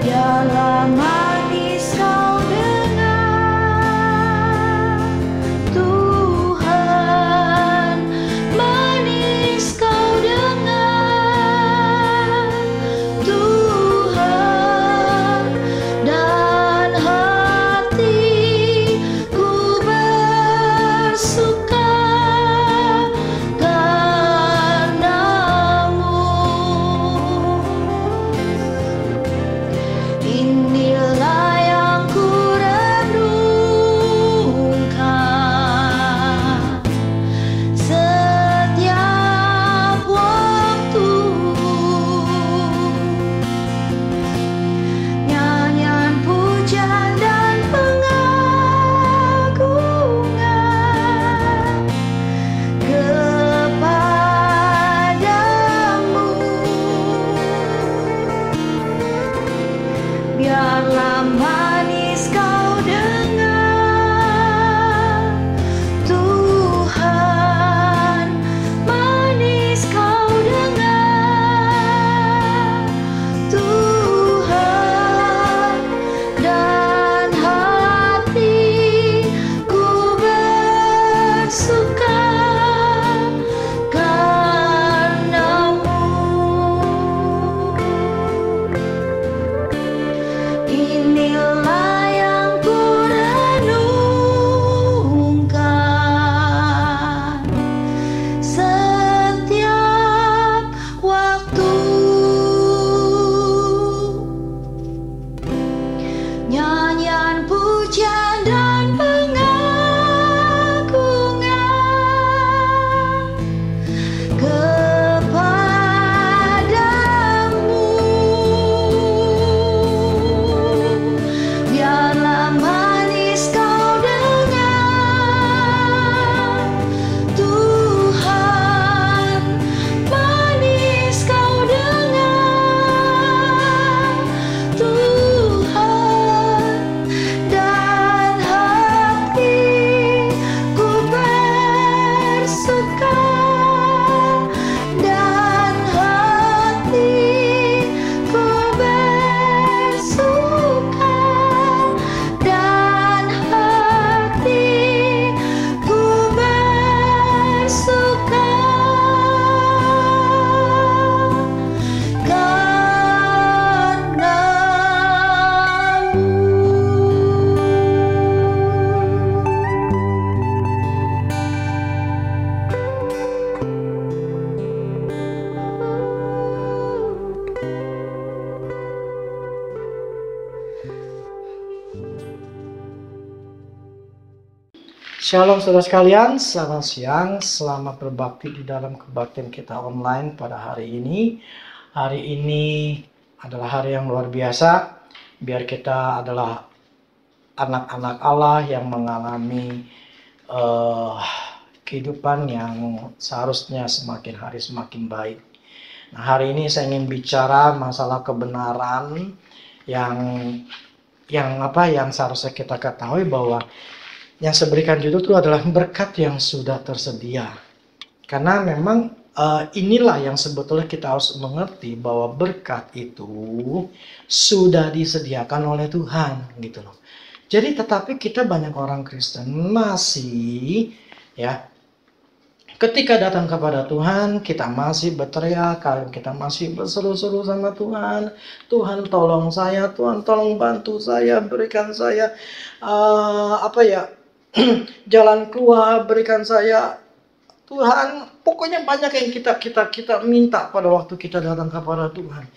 Biarlah manis kau dengar, Tuhan, manis kau dengar, Tuhan, dan hatiku bersuka karenamu. Inilah yang ku renungkan setiap waktu, nyanyian pujian dan pengagungan kepadamu. Biarlah manis kau dengar, Tuhan, manis kau dengar, Tuhan, dan hatiku bersuka karenamu. Inilah yang ku renungkan setiap waktu, nyanyian pujian dan pengagungan kepadamu. Biarlah manis kau dengar, Tuhan, manis kau dengar, Tuhan, dan hatiku bersuka, dan hatiku bersuka, dan hatiku bersuka Shalom saudara sekalian, selamat siang, selamat berbakti di dalam kebaktian kita online pada hari ini. Hari ini adalah hari yang luar biasa, biar kita adalah anak-anak Allah yang mengalami kehidupan yang seharusnya semakin hari semakin baik. Nah, hari ini saya ingin bicara masalah kebenaran yang seharusnya kita ketahui, bahwa yang saya berikan judul itu adalah berkat yang sudah tersedia. Karena memang inilah yang sebetulnya kita harus mengerti, bahwa berkat itu sudah disediakan oleh Tuhan, gitu loh. Jadi tetapi kita banyak orang Kristen masih ketika datang kepada Tuhan, kita masih berteriak, kita masih berseru-seru sama Tuhan. Tuhan tolong saya, Tuhan tolong bantu saya, berikan saya jalan keluar, berikan saya, Tuhan. Pokoknya banyak yang kita minta pada waktu kita datang kepada Tuhan.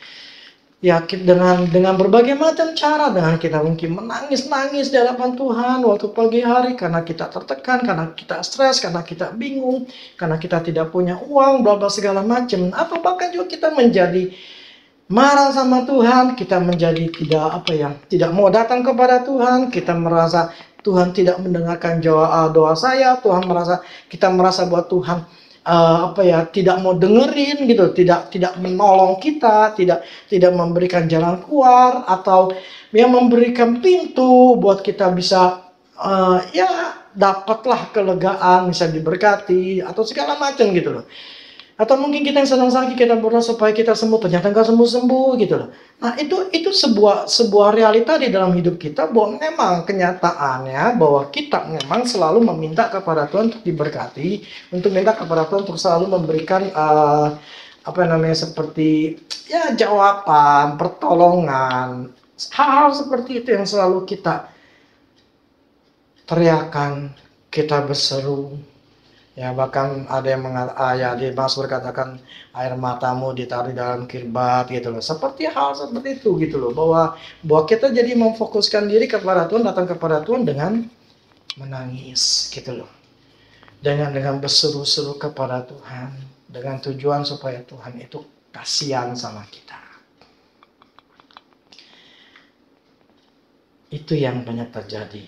Ya, dengan berbagai macam cara, dengan kita mungkin menangis-nangis di hadapan Tuhan waktu pagi hari karena kita tertekan, karena kita stres, karena kita bingung, karena kita tidak punya uang, bla bla segala macam. Atau bahkan juga kita menjadi marah sama Tuhan, kita menjadi tidak mau datang kepada Tuhan, kita merasa Tuhan tidak mendengarkan doa saya, kita merasa bahwa Tuhan tidak mau dengerin gitu, tidak menolong kita, tidak memberikan jalan keluar, atau memberikan pintu buat kita bisa dapatlah kelegaan, bisa diberkati atau segala macam gitu loh. Atau mungkin kita yang sedang sakit, kita berdoa supaya kita sembuh, ternyata nggak sembuh-sembuh gitu loh. Nah, itu sebuah realita di dalam hidup kita, bahwa memang kenyataannya bahwa kita memang selalu meminta kepada Tuhan untuk diberkati, untuk minta kepada Tuhan untuk selalu memberikan seperti ya jawaban, pertolongan, hal-hal seperti itu yang selalu kita teriakan, kita berseru. Ya, bahkan ada yang di Mazmur katakan air matamu ditaruh dalam kirbat gitu loh. Seperti hal seperti itu gitu loh, bahwa kita jadi memfokuskan diri kepada Tuhan, datang kepada Tuhan dengan menangis gitu loh. Dengan berseru-seru kepada Tuhan, dengan tujuan supaya Tuhan itu kasihan sama kita. Itu yang banyak terjadi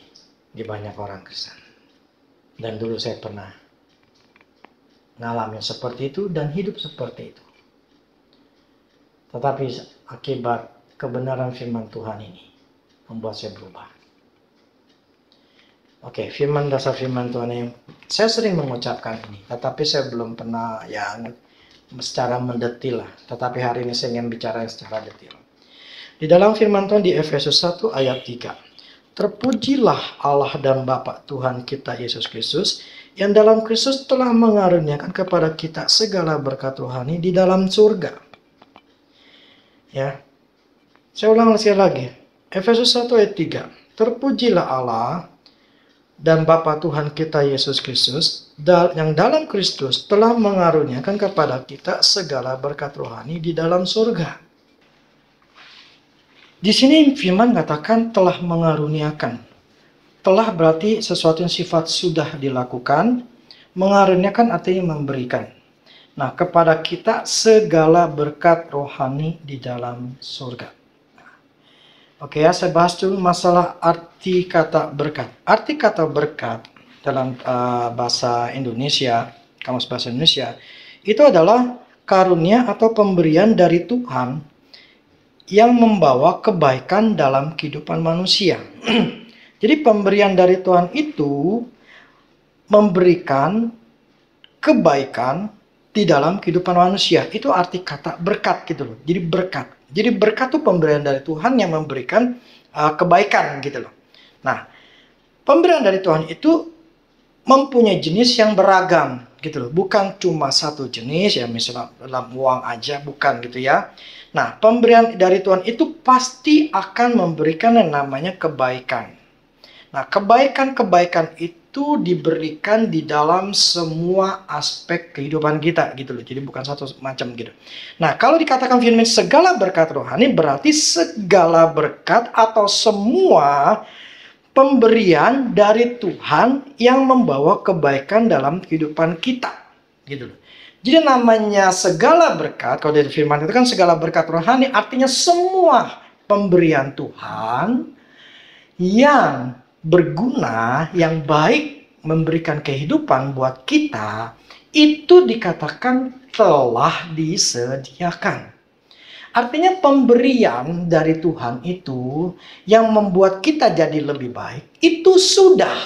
di banyak orang Kristen. Dan dulu saya pernah ngalamin seperti itu dan hidup seperti itu. Tetapi akibat kebenaran firman Tuhan ini membuat saya berubah. Oke, dasar firman Tuhan yang saya sering mengucapkan ini, tetapi saya belum pernah secara mendetil lah. Tetapi hari ini saya ingin bicara secara detail. Di dalam firman Tuhan di Efesus 1 ayat 3. Terpujilah Allah dan Bapa Tuhan kita Yesus Kristus, yang dalam Kristus telah mengaruniakan kepada kita segala berkat rohani di dalam surga. Ya, saya ulang sekali lagi. Efesus 1 ayat 3. Terpujilah Allah dan Bapa Tuhan kita Yesus Kristus, yang dalam Kristus telah mengaruniakan kepada kita segala berkat rohani di dalam surga. Di sini firman katakan telah mengaruniakan. Telah berarti sesuatu yang sifat sudah dilakukan. Mengaruniakan artinya memberikan. Nah, kepada kita segala berkat rohani di dalam surga. Oke ya, saya bahas dulu masalah arti kata berkat. Arti kata berkat dalam bahasa Indonesia, Kamus Bahasa Indonesia, itu adalah karunia atau pemberian dari Tuhan yang membawa kebaikan dalam kehidupan manusia. Jadi pemberian dari Tuhan itu memberikan kebaikan di dalam kehidupan manusia. Itu arti kata berkat gitu loh. Jadi berkat. Jadi berkat itu pemberian dari Tuhan yang memberikan kebaikan gitu loh. Nah, pemberian dari Tuhan itu mempunyai jenis yang beragam gitu loh. Bukan cuma satu jenis ya, misalnya dalam uang aja, bukan gitu ya. Nah, pemberian dari Tuhan itu pasti akan memberikan yang namanya kebaikan. Nah, kebaikan-kebaikan itu diberikan di dalam semua aspek kehidupan kita gitu loh. Jadi bukan satu macam gitu. Nah, kalau dikatakan firman segala berkat rohani, berarti segala berkat atau semua pemberian dari Tuhan yang membawa kebaikan dalam kehidupan kita gitu loh. Jadi namanya segala berkat, kalau dari firman itu kan segala berkat rohani, artinya semua pemberian Tuhan yang berguna, yang baik, memberikan kehidupan buat kita, itu dikatakan telah disediakan. Artinya pemberian dari Tuhan itu yang membuat kita jadi lebih baik, itu sudah.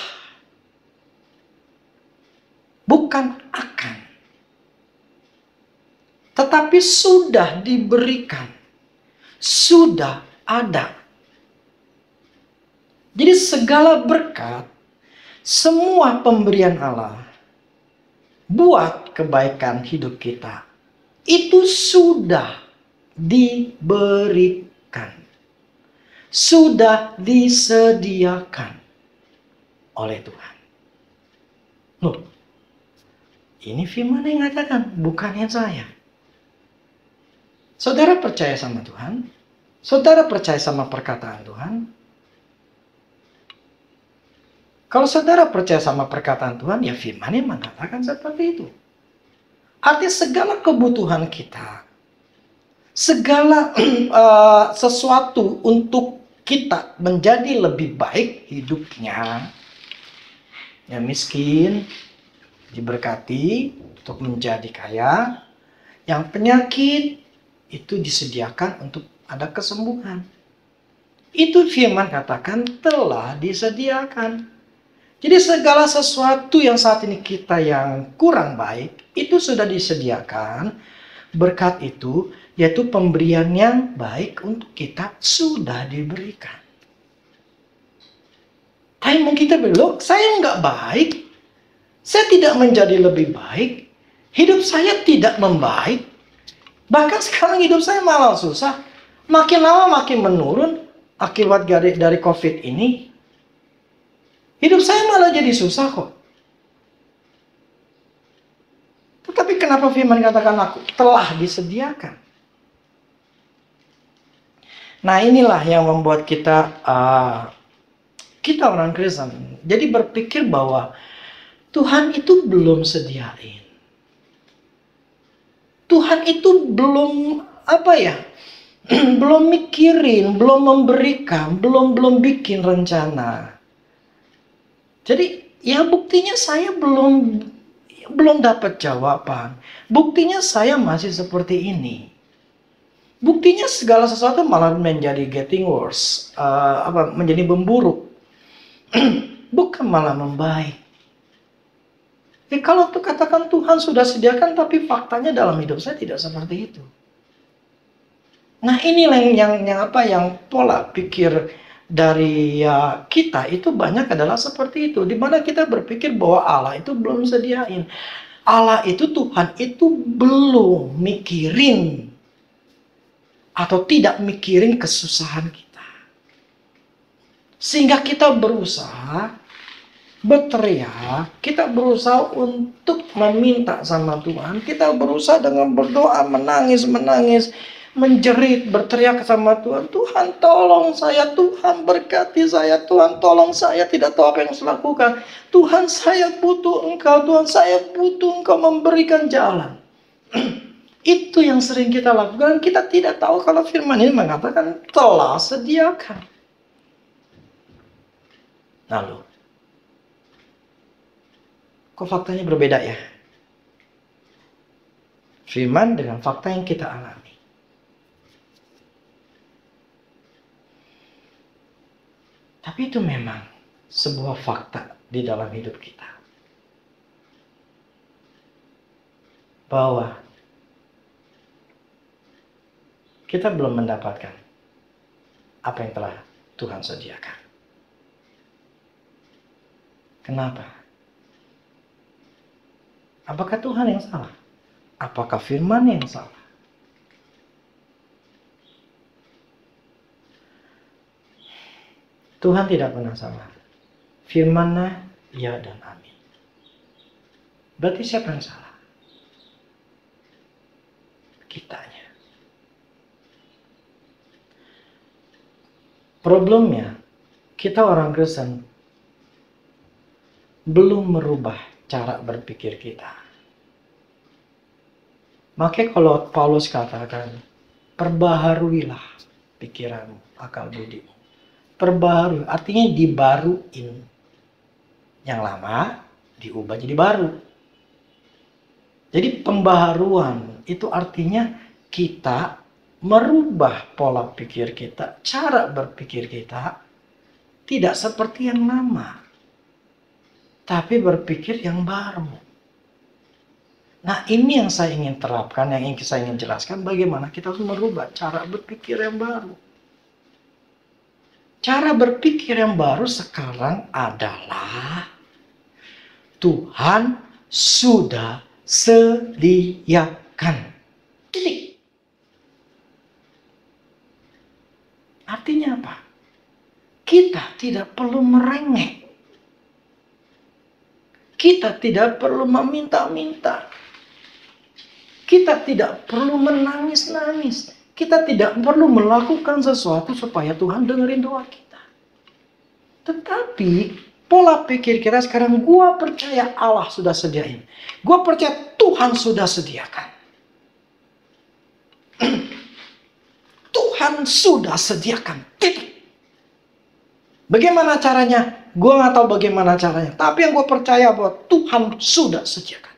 Bukan akan. Tetapi sudah diberikan. Sudah ada. Jadi segala berkat, semua pemberian Allah buat kebaikan hidup kita, itu sudah diberikan. Sudah disediakan oleh Tuhan. Loh, ini firman yang mengatakan, bukannya saya. Saudara percaya sama Tuhan? Saudara percaya sama perkataan Tuhan? Kalau saudara percaya sama perkataan Tuhan, ya firman-Nya mengatakan seperti itu. Artinya segala kebutuhan kita, segala sesuatu untuk kita menjadi lebih baik hidupnya, yang miskin diberkati untuk menjadi kaya, yang penyakit itu disediakan untuk ada kesembuhan. Itu firman katakan telah disediakan. Jadi segala sesuatu yang saat ini kita yang kurang baik, itu sudah disediakan. Berkat itu, yaitu pemberian yang baik untuk kita sudah diberikan. Tapi mungkin kita bilang, saya nggak baik. Saya tidak menjadi lebih baik. Hidup saya tidak membaik. Bahkan sekarang hidup saya malah susah. Makin lama makin menurun akibat dari COVID ini. Hidup saya malah jadi susah kok. Tetapi kenapa firman katakan aku telah disediakan? Nah inilah yang membuat kita orang Kristen jadi berpikir bahwa Tuhan itu belum sediain. Tuhan itu belum belum mikirin, belum memberikan, belum bikin rencana. Jadi ya buktinya saya belum dapat jawaban. Buktinya saya masih seperti ini. Buktinya segala sesuatu malah menjadi getting worse, menjadi memburuk. Bukan malah membaik. Kalau katakan Tuhan sudah sediakan, tapi faktanya dalam hidup saya tidak seperti itu. Nah inilah yang pola pikir dari kita itu banyak adalah seperti itu. Di mana kita berpikir bahwa Allah itu belum sediain. Allah itu, Tuhan itu belum mikirin atau tidak mikirin kesusahan kita. Sehingga kita berusaha berteriak, kita berusaha untuk meminta sama Tuhan, kita berusaha dengan berdoa, menangis, menjerit, berteriak sama Tuhan, Tuhan tolong saya, Tuhan berkati saya, Tuhan tolong saya, tidak tahu apa yang saya lakukan, Tuhan saya butuh Engkau, Tuhan saya butuh Engkau memberikan jalan. Itu yang sering kita lakukan, kita tidak tahu kalau firman ini mengatakan telah sediakan. Lalu kok faktanya berbeda ya? Firman dengan fakta yang kita alami. Tapi itu memang sebuah fakta di dalam hidup kita. Bahwa kita belum mendapatkan apa yang telah Tuhan sediakan. Kenapa? Apakah Tuhan yang salah? Apakah firman yang salah? Tuhan tidak pernah salah. Firman-Nya ya dan amin. Berarti siapa yang salah? Kitanya. Problemnya, kita orang Kristen belum merubah cara berpikir kita. Makanya kalau Paulus katakan, perbaharuilah pikiranmu, akal budimu. Perbaharui, artinya dibaruin. Yang lama diubah jadi baru. Jadi pembaharuan itu artinya kita merubah pola pikir kita, cara berpikir kita tidak seperti yang lama, tapi berpikir yang baru. Nah ini yang saya ingin terapkan, yang saya ingin jelaskan bagaimana kita harus merubah cara berpikir yang baru. Cara berpikir yang baru sekarang adalah Tuhan sudah sediakan. Titik. Artinya apa? Kita tidak perlu merengek. Kita tidak perlu meminta-minta. Kita tidak perlu menangis-nangis. Kita tidak perlu melakukan sesuatu supaya Tuhan dengerin doa kita. Tetapi pola pikir kita sekarang, gua percaya Allah sudah sediain. Gua percaya Tuhan sudah sediakan. Tuhan sudah sediakan. Titik. Bagaimana caranya? Gua nggak tahu bagaimana caranya. Tapi yang gua percaya bahwa Tuhan sudah sediakan.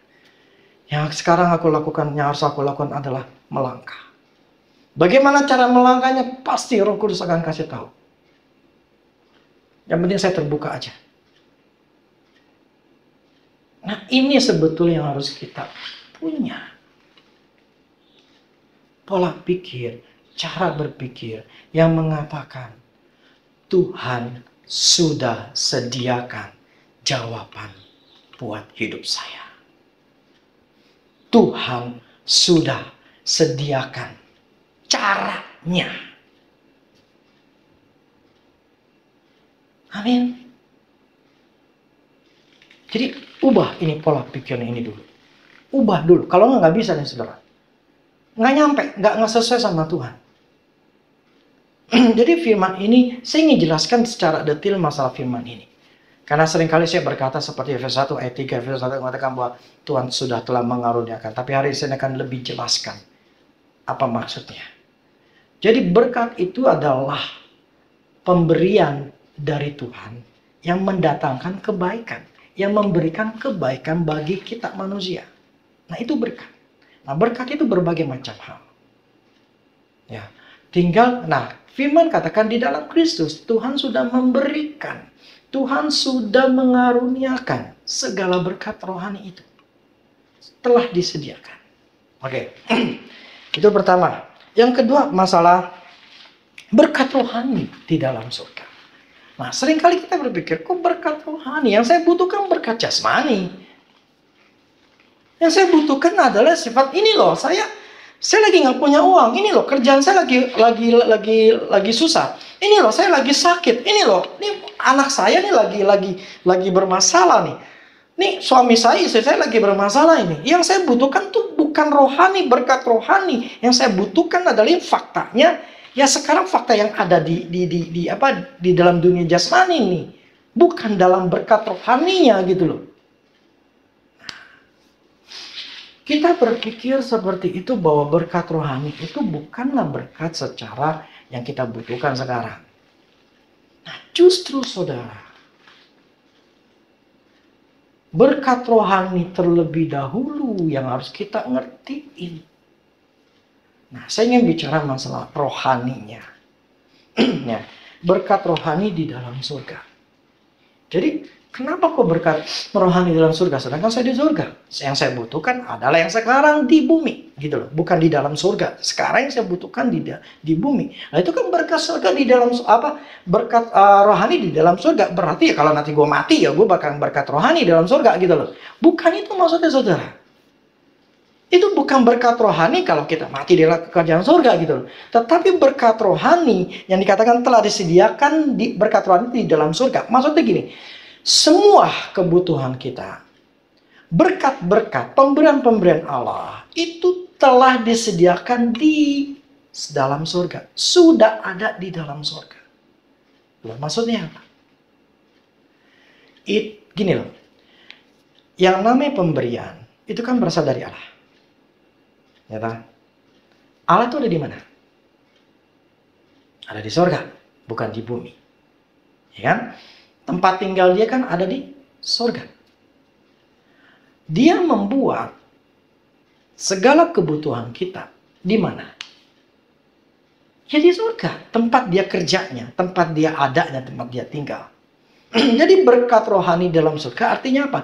Yang sekarang aku lakukan, yang harus aku lakukan adalah melangkah. Bagaimana cara melangkahnya? Pasti Roh Kudus akan kasih tahu. Yang penting saya terbuka aja. Nah, ini sebetulnya yang harus kita punya. Pola pikir, cara berpikir yang mengatakan Tuhan sudah sediakan jawaban buat hidup saya. Tuhan sudah sediakan caranya. Amin. Jadi ubah ini pola pikirnya ini dulu. Ubah dulu. Kalau nggak bisa nih saudara. Nggak nyampe, nggak sesuai sama Tuhan. Jadi firman ini, saya ingin jelaskan secara detail masalah firman ini. Karena seringkali saya berkata seperti Efesus 1 ayat 3, Efesus 1 mengatakan bahwa Tuhan sudah telah mengaruniakan. Tapi hari ini saya akan lebih jelaskan apa maksudnya. Jadi berkat itu adalah pemberian dari Tuhan yang mendatangkan kebaikan. Yang memberikan kebaikan bagi kita manusia. Nah itu berkat. Nah berkat itu berbagai macam hal. Ya, tinggal, nah firman katakan di dalam Kristus Tuhan sudah memberikan, Tuhan sudah mengaruniakan segala berkat rohani itu. Telah disediakan. Oke, itu pertama. Yang kedua masalah berkat rohani di dalam surga. Nah seringkali kita berpikir, kok berkat rohani? Yang saya butuhkan berkat jasmani. Yang saya butuhkan adalah sifat ini loh, saya lagi nggak punya uang, ini loh kerjaan saya lagi susah, ini loh saya lagi sakit, ini loh, ini anak saya nih lagi bermasalah nih suami saya, istri saya lagi bermasalah ini. Yang saya butuhkan tuh bukan rohani, berkat rohani. Yang saya butuhkan adalah faktanya, ya sekarang fakta yang ada di dalam dunia jasmani nih, bukan dalam berkat rohaninya gitu loh. Kita berpikir seperti itu bahwa berkat rohani itu bukanlah berkat secara yang kita butuhkan sekarang. Nah, justru saudara, berkat rohani terlebih dahulu yang harus kita ngertiin. Nah, saya ingin bicara masalah rohaninya. Ya, berkat rohani di dalam surga. Jadi, kenapa kok berkat rohani dalam surga? Sedangkan saya di surga. Yang saya butuhkan adalah yang sekarang di bumi, gitu loh. Bukan di dalam surga. Sekarang yang saya butuhkan di bumi. Nah itu kan berkat surga di dalam berkat rohani di dalam surga. Berarti ya kalau nanti gue mati ya gue bakal berkat rohani di dalam surga, gitu loh. Bukan itu maksudnya saudara. Itu bukan berkat rohani kalau kita mati di kerajaan surga, gitu loh. Tetapi berkat rohani yang dikatakan telah disediakan di berkat rohani di dalam surga. Maksudnya gini. Semua kebutuhan kita, berkat-berkat, pemberian-pemberian Allah, itu telah disediakan di dalam surga. Sudah ada di dalam surga. Loh, maksudnya apa? Gini loh, yang namanya pemberian, itu kan berasal dari Allah. Ya kan? Allah itu ada di mana? Ada di surga, bukan di bumi. Ya kan? Tempat tinggal dia kan ada di surga. Dia membuat segala kebutuhan kita di mana? Ya di surga. Tempat dia kerjanya, tempat dia adanya, tempat dia tinggal. Jadi berkat rohani dalam surga artinya apa?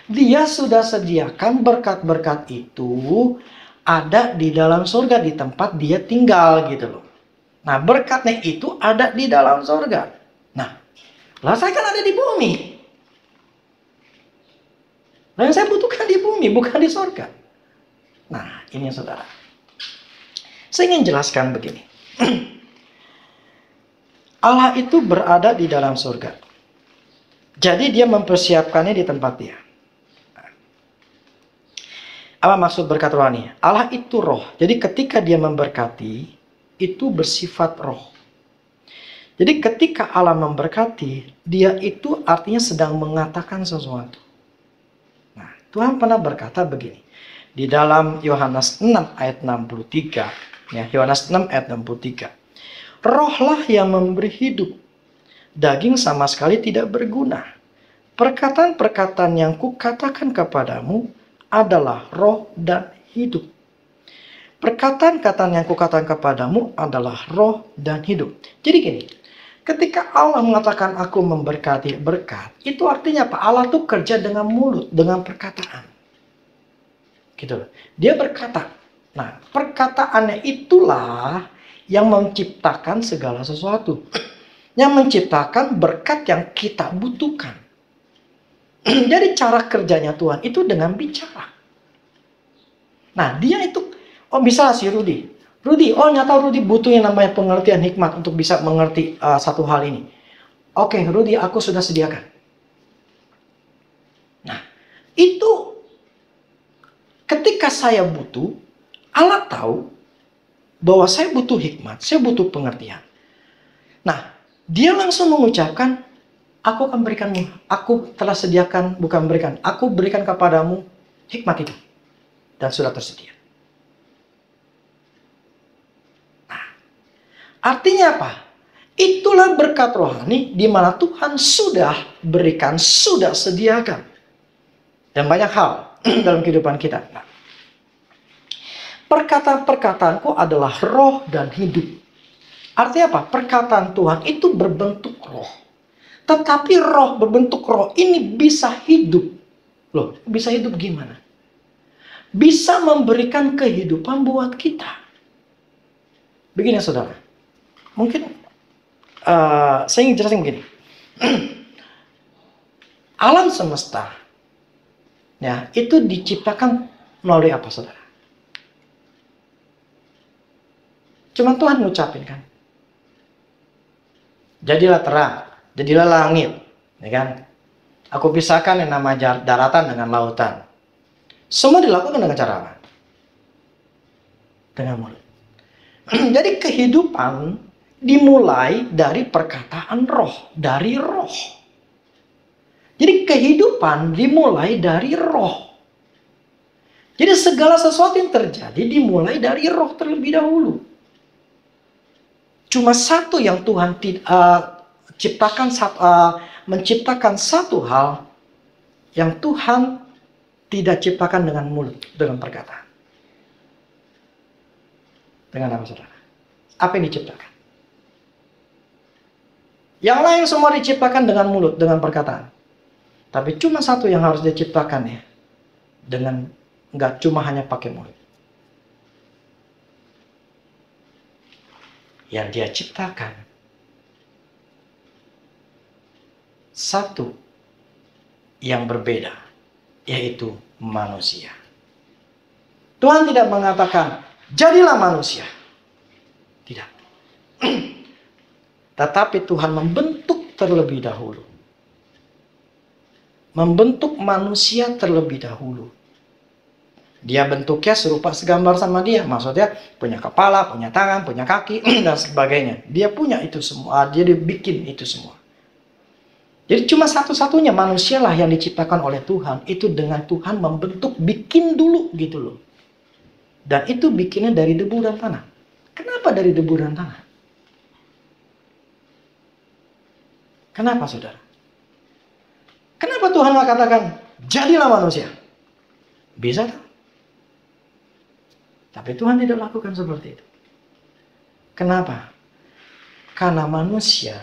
Dia sudah sediakan berkat-berkat itu ada di dalam surga, di tempat dia tinggal gitu loh. Nah berkatnya itu ada di dalam surga. Nah, lah saya kan ada di bumi. Nah yang saya butuhkan di bumi, bukan di surga. Nah ini saudara. Saya ingin jelaskan begini. Allah itu berada di dalam surga. Jadi dia mempersiapkannya di tempat dia. Apa maksud berkat rohani? Allah itu roh. Jadi ketika dia memberkati, itu bersifat roh. Jadi ketika Allah memberkati, dia itu artinya sedang mengatakan sesuatu. Nah, Tuhan pernah berkata begini. Di dalam Yohanes 6 ayat 63. Ya, Yohanes 6 ayat 63. Rohlah yang memberi hidup. Daging sama sekali tidak berguna. Perkataan-perkataan yang kukatakan kepadamu adalah roh dan hidup. Perkataan-perkataan yang kukatakan kepadamu adalah roh dan hidup. Jadi gini. Ketika Allah mengatakan aku memberkati berkat, itu artinya apa? Allah tuh kerja dengan mulut, dengan perkataan. Gitu loh. Dia berkata. Nah, perkataannya itulah yang menciptakan segala sesuatu. Yang menciptakan berkat yang kita butuhkan. Jadi cara kerjanya Tuhan itu dengan bicara. Nah, dia itu, bisa si Rudy, nyata Rudy butuh yang namanya pengertian hikmat untuk bisa mengerti satu hal ini. Oke, Rudy, aku sudah sediakan. Nah, itu ketika saya butuh, Allah tahu bahwa saya butuh hikmat, saya butuh pengertian. Nah, dia langsung mengucapkan, aku akan berikanmu, aku telah sediakan, bukan berikan, aku berikan kepadamu hikmat itu. Dan sudah tersedia. Nah, artinya apa? Itulah berkat rohani di mana Tuhan sudah berikan, sudah sediakan. Dan banyak hal dalam kehidupan kita. Nah, perkataan-perkataanku adalah roh dan hidup. Artinya apa? Perkataan Tuhan itu berbentuk roh. Tetapi roh berbentuk roh ini bisa hidup. Loh, bisa hidup gimana? Bisa memberikan kehidupan buat kita. Begini saudara. Mungkin saya ingin jelasin begini. Alam semesta ya, itu diciptakan melalui apa saudara? Cuman Tuhan ngucapin kan. Jadilah terang, jadilah langit, ya kan? Aku pisahkan yang nama daratan dengan lautan. Semua dilakukan dengan cara apa? Dengan mulut. Jadi kehidupan dimulai dari perkataan roh, dari roh. Jadi kehidupan dimulai dari roh. Jadi segala sesuatu yang terjadi dimulai dari roh terlebih dahulu. Cuma satu yang Tuhan menciptakan satu hal yang Tuhan tidak ciptakan dengan mulut, dengan perkataan. Dengan apa saudara? Apa yang diciptakan? Yang lain semua diciptakan dengan mulut, dengan perkataan. Tapi cuma satu yang harus diciptakan ya. Dengan, nggak cuma hanya pakai mulut. Yang dia ciptakan satu yang berbeda, yaitu manusia. Tuhan tidak mengatakan, jadilah manusia. Tidak. Tetapi Tuhan membentuk terlebih dahulu. Membentuk manusia terlebih dahulu. Dia bentuknya serupa segambar sama dia. Maksudnya punya kepala, punya tangan, punya kaki, dan sebagainya. Dia punya itu semua. Dia bikin itu semua. Jadi cuma satu-satunya manusia lah yang diciptakan oleh Tuhan. Itu dengan Tuhan membentuk, bikin dulu gitu loh. Dan itu bikinnya dari debu dan tanah. Kenapa dari debu dan tanah? Kenapa saudara? Kenapa Tuhan nggak katakan, jadilah manusia? Bisa tak? Tapi Tuhan tidak lakukan seperti itu. Kenapa? Karena manusia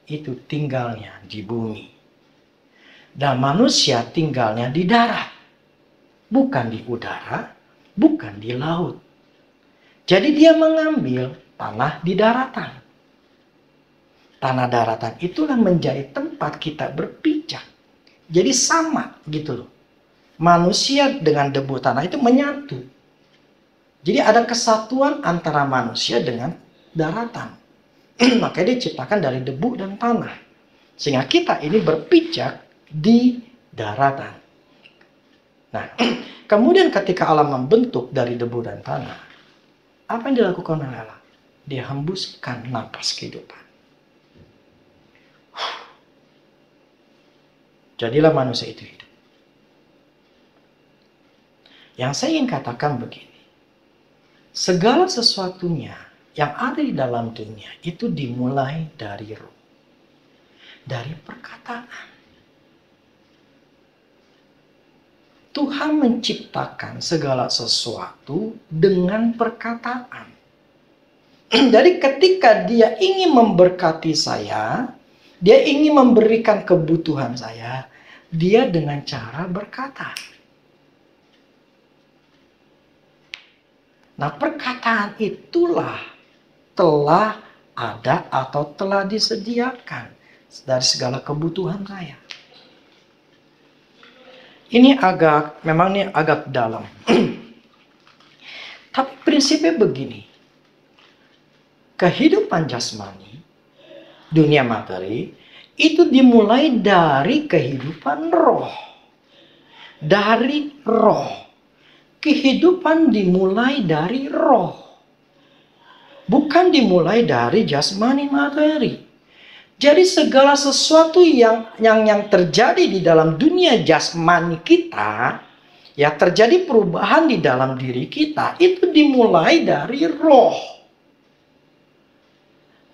itu tinggalnya di bumi. Dan manusia tinggalnya di darat. Bukan di udara, bukan di laut. Jadi dia mengambil tanah di daratan. Tanah daratan itulah menjadi tempat kita berpijak. Jadi sama gitu loh. Manusia dengan debu tanah itu menyatu. Jadi ada kesatuan antara manusia dengan daratan. Makanya diciptakan dari debu dan tanah. Sehingga kita ini berpijak di daratan. Nah, kemudian ketika Allah membentuk dari debu dan tanah, apa yang dilakukan oleh Allah? Dia hembuskan napas kehidupan. Jadilah manusia itu hidup. Yang saya ingin katakan begini. Segala sesuatunya yang ada di dalam dunia itu dimulai dari roh. Dari perkataan. Tuhan menciptakan segala sesuatu dengan perkataan. Jadi ketika dia ingin memberkati saya, dia ingin memberikan kebutuhan saya, dia dengan cara berkata. Nah, perkataan itulah telah ada atau telah disediakan dari segala kebutuhan saya. Memang ini agak dalam. Tapi prinsipnya begini. Kehidupan jasmani, dunia materi, itu dimulai dari kehidupan roh. Dari roh. Kehidupan dimulai dari roh. Bukan dimulai dari jasmani materi. Jadi segala sesuatu yang terjadi di dalam dunia jasmani kita, ya terjadi perubahan di dalam diri kita, itu dimulai dari roh.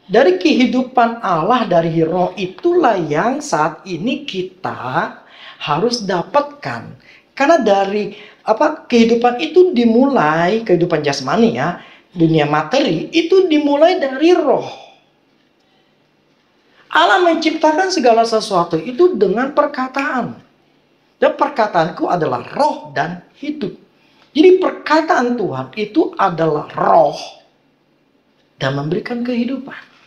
Dari kehidupan Allah, dari roh itulah yang saat ini kita harus dapatkan. Karena dari kehidupan itu dimulai, kehidupan jasmani ya, dunia materi, itu dimulai dari roh. Allah menciptakan segala sesuatu itu dengan perkataan. Dan perkataanku adalah roh dan hidup. Jadi perkataan Tuhan itu adalah roh dan memberikan kehidupan.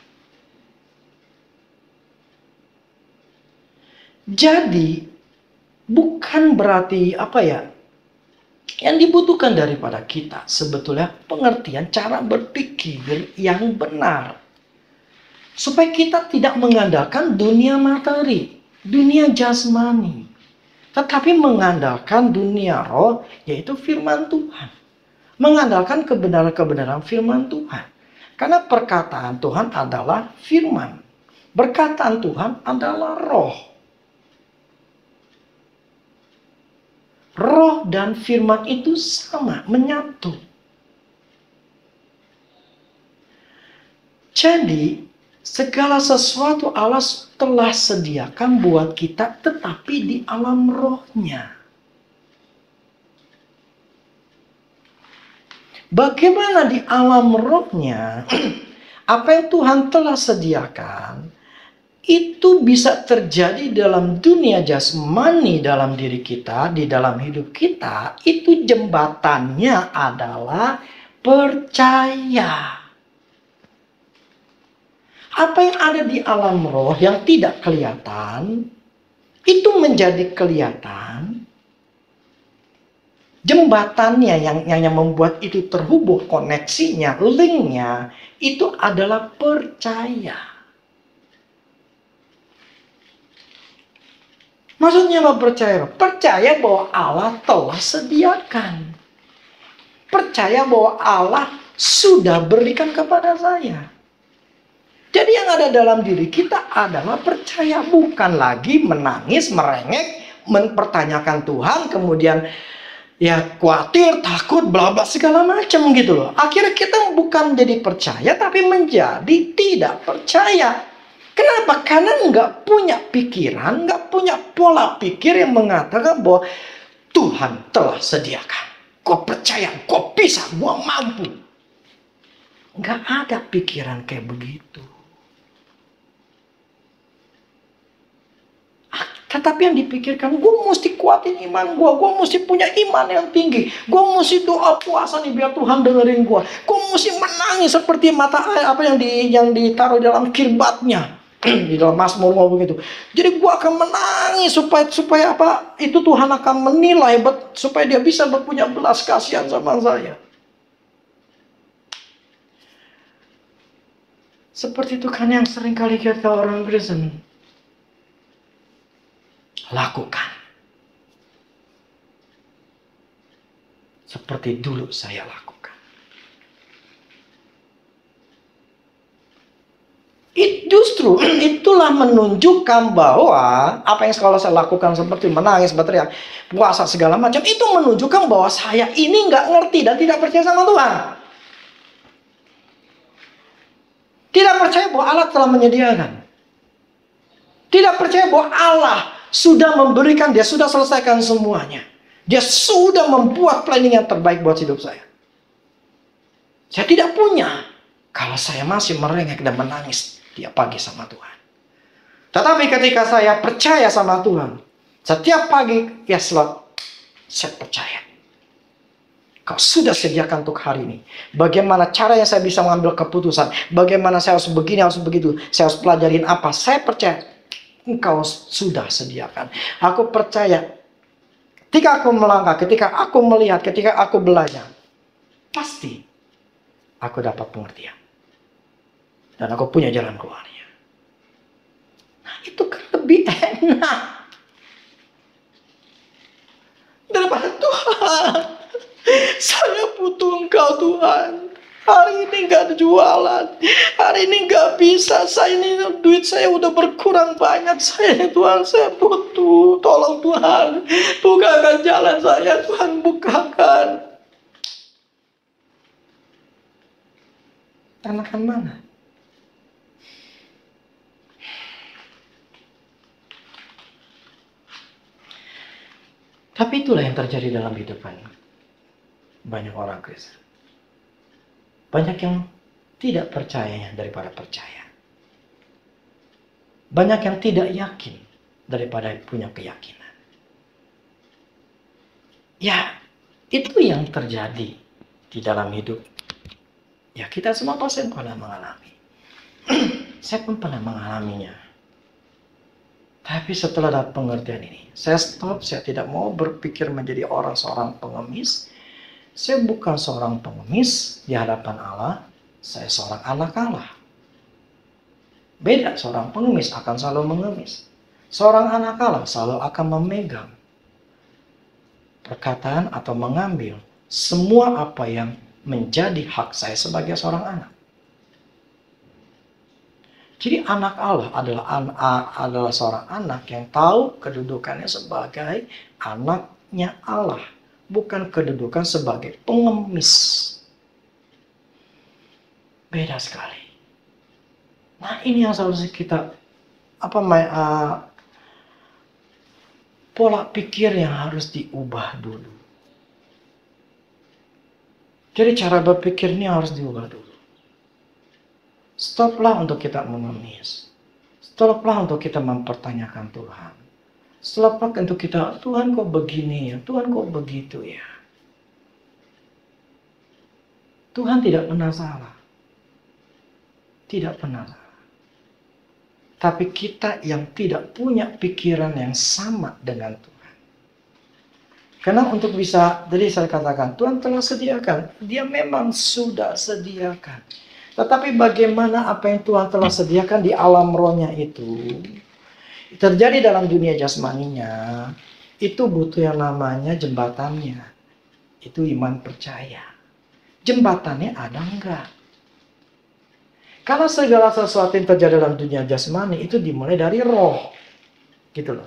Jadi bukan berarti yang dibutuhkan daripada kita sebetulnya pengertian cara berpikir yang benar. Supaya kita tidak mengandalkan dunia materi, dunia jasmani. Tetapi mengandalkan dunia roh, yaitu firman Tuhan. Mengandalkan kebenaran-kebenaran firman Tuhan. Karena perkataan Tuhan adalah firman. Perkataan Tuhan adalah roh. Roh dan firman itu sama, menyatu. Jadi, segala sesuatu Allah telah sediakan buat kita, tetapi di alam rohnya. Bagaimana di alam rohnya? Apa yang Tuhan telah sediakan, itu bisa terjadi dalam dunia jasmani, dalam diri kita, di dalam hidup kita. Itu jembatannya adalah percaya. Apa yang ada di alam roh yang tidak kelihatan, itu menjadi kelihatan. Jembatannya yang membuat itu terhubung, koneksinya, linknya, itu adalah percaya. Maksudnya apa percaya? Percaya bahwa Allah telah sediakan. Percaya bahwa Allah sudah berikan kepada saya. Jadi yang ada dalam diri kita adalah percaya, bukan lagi menangis, merengek, mempertanyakan Tuhan, kemudian ya khawatir, takut, bla bla segala macam gitu loh. Akhirnya kita bukan jadi percaya, tapi menjadi tidak percaya. Kenapa? Karena nggak punya pikiran, nggak punya pola pikir yang mengatakan bahwa Tuhan telah sediakan. Kau percaya, kau bisa, gua mampu. Nggak ada pikiran kayak begitu. Tetapi yang dipikirkan, gue mesti kuatin iman gue mesti punya iman yang tinggi, gue mesti doa puasa nih biar Tuhan dengerin gue mesti menangis seperti mata air yang ditaruh dalam kirbatnya di dalam Mazmur mau begitu. Jadi gue akan menangis supaya itu Tuhan akan menilai, supaya dia bisa berpunya belas kasihan sama saya. Seperti itu kan yang sering kali kita orang Kristen lakukan. Seperti dulu saya lakukan. Justru itulah menunjukkan bahwa apa yang kalau saya lakukan seperti menangis, berteriak, puasa segala macam, itu menunjukkan bahwa saya ini nggak ngerti dan tidak percaya sama Tuhan. Tidak percaya bahwa Allah telah menyediakan. Tidak percaya bahwa Allah sudah memberikan, dia sudah selesaikan semuanya. Dia sudah membuat planning yang terbaik buat hidup saya. Saya tidak punya. kalau saya masih merengek dan menangis tiap pagi sama Tuhan. Tetapi ketika saya percaya sama Tuhan, setiap pagi, ya selalu saya percaya. Kau sudah sediakan untuk hari ini. Bagaimana caranya saya bisa mengambil keputusan? Bagaimana saya harus begini, harus begitu? Saya harus pelajarin apa? Saya percaya Engkau sudah sediakan. Aku percaya ketika aku melangkah, ketika aku melihat, ketika aku belajar, pasti aku dapat pengertian. Dan aku punya jalan keluarnya. Nah, itu kan lebih enak daripada Tuhan. Saya butuh Engkau Tuhan. Hari ini gak ada jualan. Hari ini gak bisa. Duit saya udah berkurang banyak. Tuhan, saya butuh. Tolong Tuhan. Bukakan jalan saya. Tuhan, bukakan. Enakan mana? Tapi itulah yang terjadi dalam kehidupan banyak orang Kristen. Banyak yang tidak percaya daripada percaya. Banyak yang tidak yakin daripada punya keyakinan. Ya, itu yang terjadi di dalam hidup. Ya, kita semua pasti pernah mengalami. Saya pun pernah mengalaminya. Tapi setelah dapat pengertian ini, saya stop. Saya tidak mau berpikir menjadi seorang pengemis. Saya bukan seorang pengemis di hadapan Allah. Saya seorang anak Allah. Beda, seorang pengemis akan selalu mengemis. Seorang anak Allah selalu akan memegang perkataan atau mengambil semua apa yang menjadi hak saya sebagai seorang anak. Jadi anak Allah adalah seorang anak yang tahu kedudukannya sebagai anaknya Allah. Bukan kedudukan sebagai pengemis. Beda sekali. Nah, ini yang selalu kita pola pikir yang harus diubah dulu. Jadi cara berpikirnya harus diubah dulu. Stoplah untuk kita mengemis. Stoplah untuk kita mempertanyakan Tuhan. Stoplah untuk kita, Tuhan kok begini ya, Tuhan kok begitu ya. Tuhan tidak pernah salah. Tidak pernah salah. Tapi kita yang tidak punya pikiran yang sama dengan Tuhan. Karena untuk bisa, jadi saya katakan, Tuhan telah sediakan. Dia memang sudah sediakan. Tetapi bagaimana apa yang Tuhan telah sediakan di alam rohnya itu terjadi dalam dunia jasmaninya, itu butuh yang namanya jembatannya. Itu iman percaya. Jembatannya ada enggak? Karena segala sesuatu yang terjadi dalam dunia jasmani itu dimulai dari roh. Gitu loh.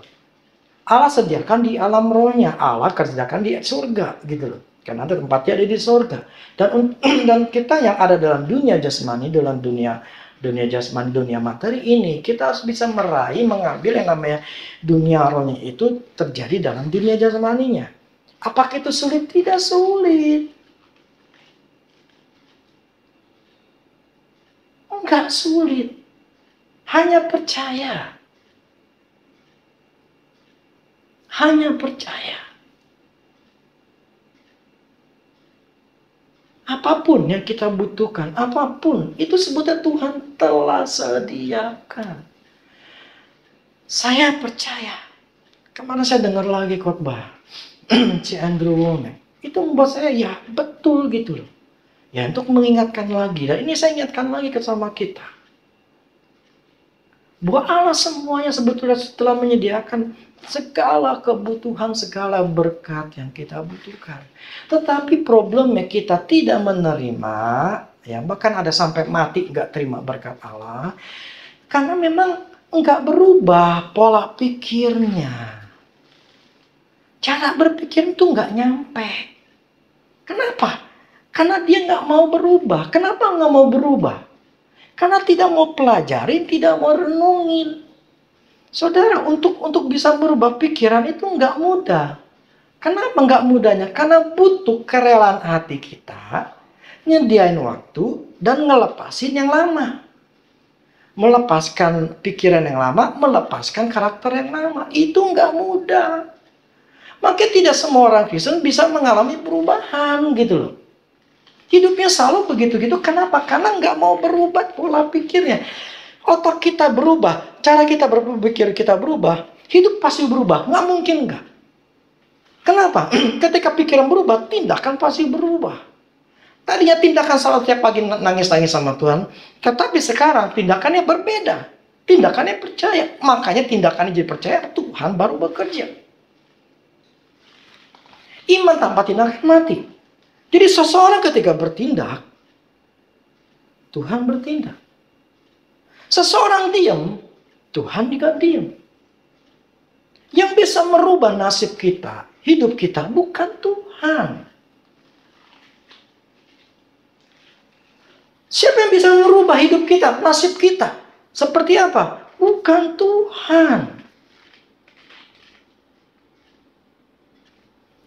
Allah sediakan di alam rohnya, Allah kerjakan di surga, gitu loh. Karena ada tempatnya ada di surga. Dan kita yang ada dalam dunia jasmani, dalam dunia jasmani, dunia materi ini, kita harus bisa meraih, mengambil yang namanya dunia rohnya itu terjadi dalam dunia jasmaninya. Apakah itu sulit? Tidak sulit. Enggak sulit. Hanya percaya. Hanya percaya. Apapun yang kita butuhkan, apapun, itu sebutnya Tuhan telah sediakan. Saya percaya. Kemana saya dengar lagi khotbah si Andrew Womack. Itu membuat saya, ya betul gitu loh. Ya untuk mengingatkan lagi. Dan ini saya ingatkan lagi sama kita. Bahwa Allah semuanya sebetulnya telah menyediakan segala kebutuhan, segala berkat yang kita butuhkan. Tetapi problemnya kita tidak menerima, ya bahkan ada sampai mati nggak terima berkat Allah, karena memang nggak berubah pola pikirnya. Cara berpikir itu nggak nyampe. Kenapa? Karena dia nggak mau berubah. Kenapa nggak mau berubah? Karena tidak mau pelajarin, tidak mau renungin. Saudara, untuk bisa berubah pikiran itu nggak mudah. Kenapa nggak mudahnya? Karena butuh kerelaan hati kita Nyediain waktu dan ngelepasin yang lama. Melepaskan pikiran yang lama, melepaskan karakter yang lama. Itu nggak mudah. Makanya tidak semua orang Kristen bisa mengalami perubahan gitu loh. Hidupnya selalu begitu-gitu. Kenapa? Karena nggak mau berubah pola pikirnya. Otak kita berubah, cara kita berpikir kita berubah, hidup pasti berubah. Nggak mungkin nggak. Kenapa? Ketika pikiran berubah, tindakan pasti berubah. Tadinya tindakan selalu tiap pagi nangis-nangis sama Tuhan, tetapi sekarang tindakannya berbeda. Tindakannya percaya. Makanya tindakannya jadi percaya, Tuhan baru bekerja. Iman tanpa tindakan mati. Jadi seseorang ketika bertindak, Tuhan bertindak. Seseorang diam, Tuhan juga diam. Yang bisa merubah nasib kita, hidup kita, bukan Tuhan. Siapa yang bisa merubah hidup kita, nasib kita? Seperti apa? Bukan Tuhan.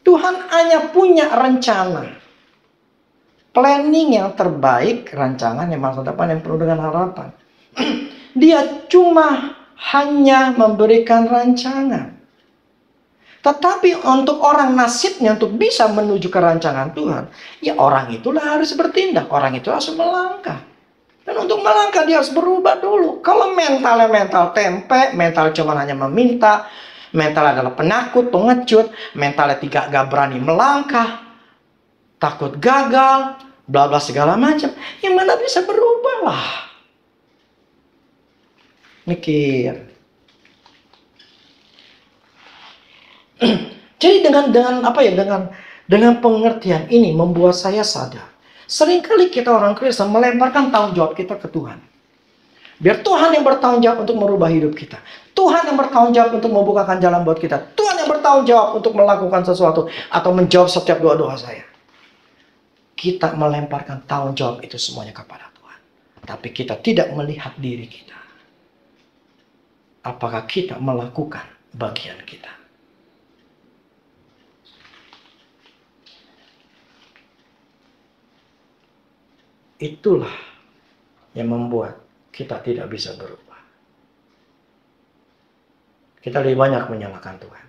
Tuhan hanya punya rencana. Planning yang terbaik, rancangan yang masa depan yang penuh dengan harapan. Dia cuma hanya memberikan rancangan. Tetapi untuk orang nasibnya untuk bisa menuju ke rancangan Tuhan, ya orang itulah harus bertindak, orang itu harus melangkah. Dan untuk melangkah dia harus berubah dulu. Kalau mentalnya mental tempe, mental cuma hanya meminta, mental adalah penakut, pengecut, mentalnya gak berani melangkah, takut gagal, bla bla segala macam, yang mana bisa berubah lah. Mikir. Jadi dengan pengertian ini membuat saya sadar. Seringkali kita orang Kristen melemparkan tanggung jawab kita ke Tuhan. Biar Tuhan yang bertanggung jawab untuk merubah hidup kita. Tuhan yang bertanggung jawab untuk membukakan jalan buat kita. Tuhan yang bertanggung jawab untuk melakukan sesuatu atau menjawab setiap doa-doa saya. Kita melemparkan tanggung jawab itu semuanya kepada Tuhan. Tapi kita tidak melihat diri kita. Apakah kita melakukan bagian kita? Itulah yang membuat kita tidak bisa berubah. Kita lebih banyak menyalahkan Tuhan.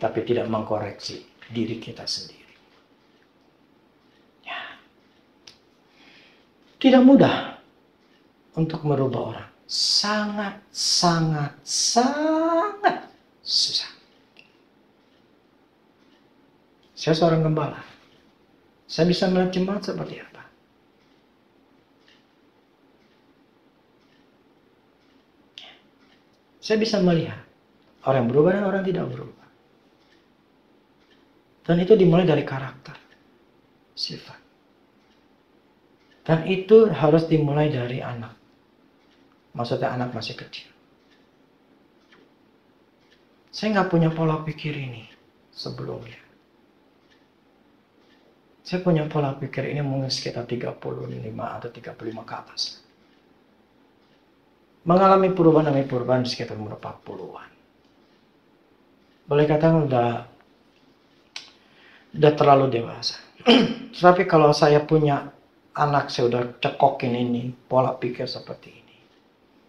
Tapi tidak mengkoreksi diri kita sendiri. Ya. Tidak mudah untuk merubah orang. Sangat susah. Saya seorang gembala. Saya bisa melihat jemaat seperti apa. Saya bisa melihat orang yang berubah dan orang yang tidak berubah. Dan itu dimulai dari karakter, sifat. Dan itu harus dimulai dari anak. Maksudnya anak masih kecil. Saya nggak punya pola pikir ini sebelumnya. Saya punya pola pikir ini mungkin sekitar 35 atau 35 ke atas. Mengalami perubahan demi perubahan sekitar umur 40-an. Boleh katakan udah terlalu dewasa. Tapi kalau saya punya anak, saya udah cekokin ini, pola pikir seperti ini.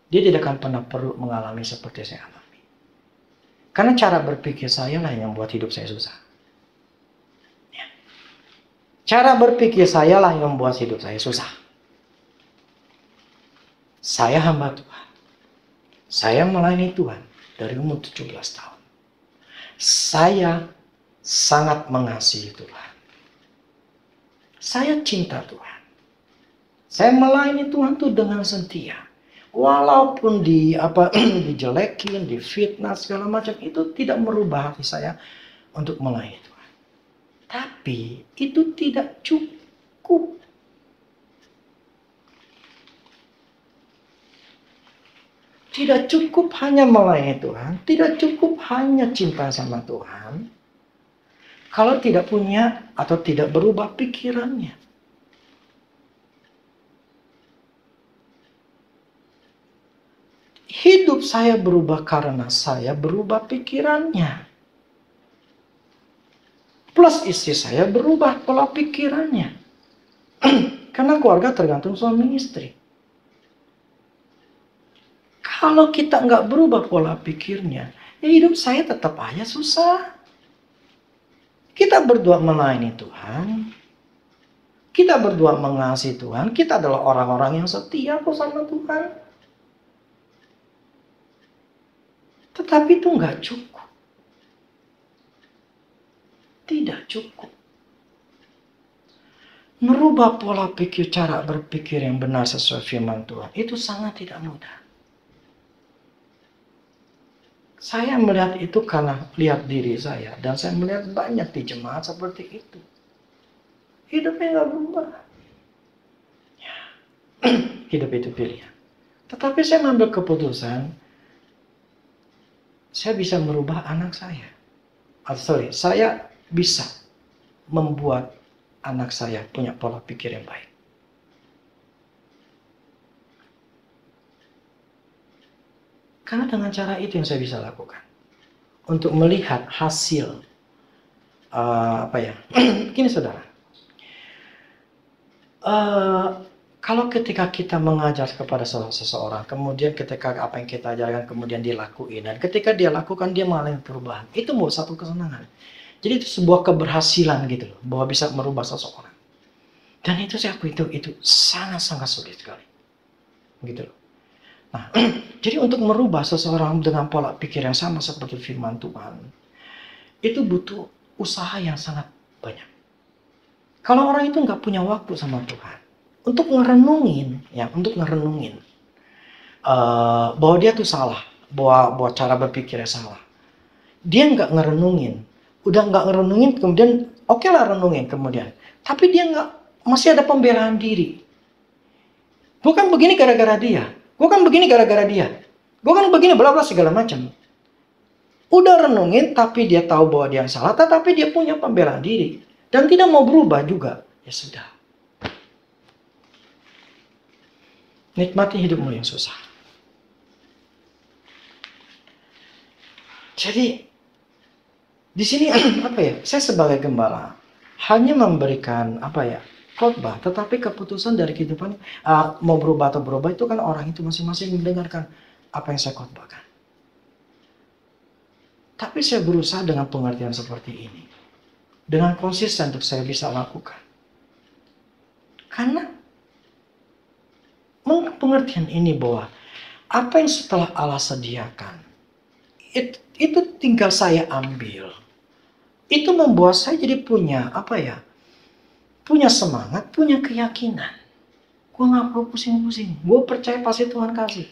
Dia tidak akan pernah perlu mengalami seperti saya alami. Karena cara berpikir saya lah yang membuat hidup saya susah. Cara berpikir saya lah yang membuat hidup saya susah. Saya hamba Tuhan. Saya melayani Tuhan dari umur 17 tahun. Saya sangat mengasihi Tuhan. Saya cinta Tuhan. Saya melayani Tuhan itu dengan setia. Walaupun dijelekin, difitnah segala macam, itu tidak merubah hati saya untuk melayani Tuhan. Tapi itu tidak cukup. Tidak cukup hanya melayani Tuhan. Tidak cukup hanya cinta sama Tuhan. Kalau tidak punya atau tidak berubah pikirannya. Hidup saya berubah karena saya berubah pikirannya. Plus istri saya berubah pola pikirannya. Karena keluarga tergantung suami istri. Kalau kita nggak berubah pola pikirnya, ya hidup saya tetap aja susah. Kita berdua melayani Tuhan. Kita berdua mengasihi Tuhan. Kita adalah orang-orang yang setia kok sama Tuhan. Tetapi itu nggak cukup. Tidak cukup. Merubah pola pikir, cara berpikir yang benar sesuai firman Tuhan, itu sangat tidak mudah. Saya melihat itu karena lihat diri saya. Dan saya melihat banyak di jemaat seperti itu. Hidupnya nggak berubah. Ya. Hidup itu pilihan. Tetapi saya mengambil keputusan, saya bisa merubah anak saya. Saya bisa membuat anak saya punya pola pikir yang baik. Karena dengan cara itu yang saya bisa lakukan. Untuk melihat hasil. Gini saudara. Kalau ketika kita mengajar kepada seseorang, kemudian ketika apa yang kita ajarkan kemudian dia lakuin, dan ketika dia lakukan dia mengalami perubahan, itu mau satu kesenangan. Jadi itu sebuah keberhasilan gitu loh, bahwa bisa merubah seseorang. Dan itu saya akui itu sangat-sangat sulit sekali. Gitu loh. Nah, jadi untuk merubah seseorang dengan pola pikir yang sama seperti firman Tuhan, itu butuh usaha yang sangat banyak. Kalau orang itu nggak punya waktu sama Tuhan, untuk ngerenungin bahwa dia tuh salah, bahwa cara berpikirnya salah, dia nggak ngerenungin. Udah nggak ngerenungin, kemudian oke lah renungin kemudian. Tapi dia masih ada pembelaan diri. Gue kan begini gara-gara dia. Gue kan begini gara-gara dia. Gue kan begini bla bla segala macam. Udah renungin tapi dia tahu bahwa dia yang salah, tetapi dia punya pembelaan diri. Dan tidak mau berubah juga. Ya sudah. Nikmati hidupmu yang susah. Jadi di sini saya sebagai gembala hanya memberikan khotbah, tetapi keputusan dari kehidupan mau berubah atau berubah itu kan orang itu masing-masing mendengarkan apa yang saya khotbahkan. Tapi saya berusaha dengan pengertian seperti ini, dengan konsisten untuk saya bisa lakukan. Karena pengertian ini bahwa apa yang setelah Allah sediakan itu tinggal saya ambil. Itu membuat saya jadi punya punya semangat, punya keyakinan. Gue gak perlu pusing-pusing. Gue percaya pasti Tuhan kasih.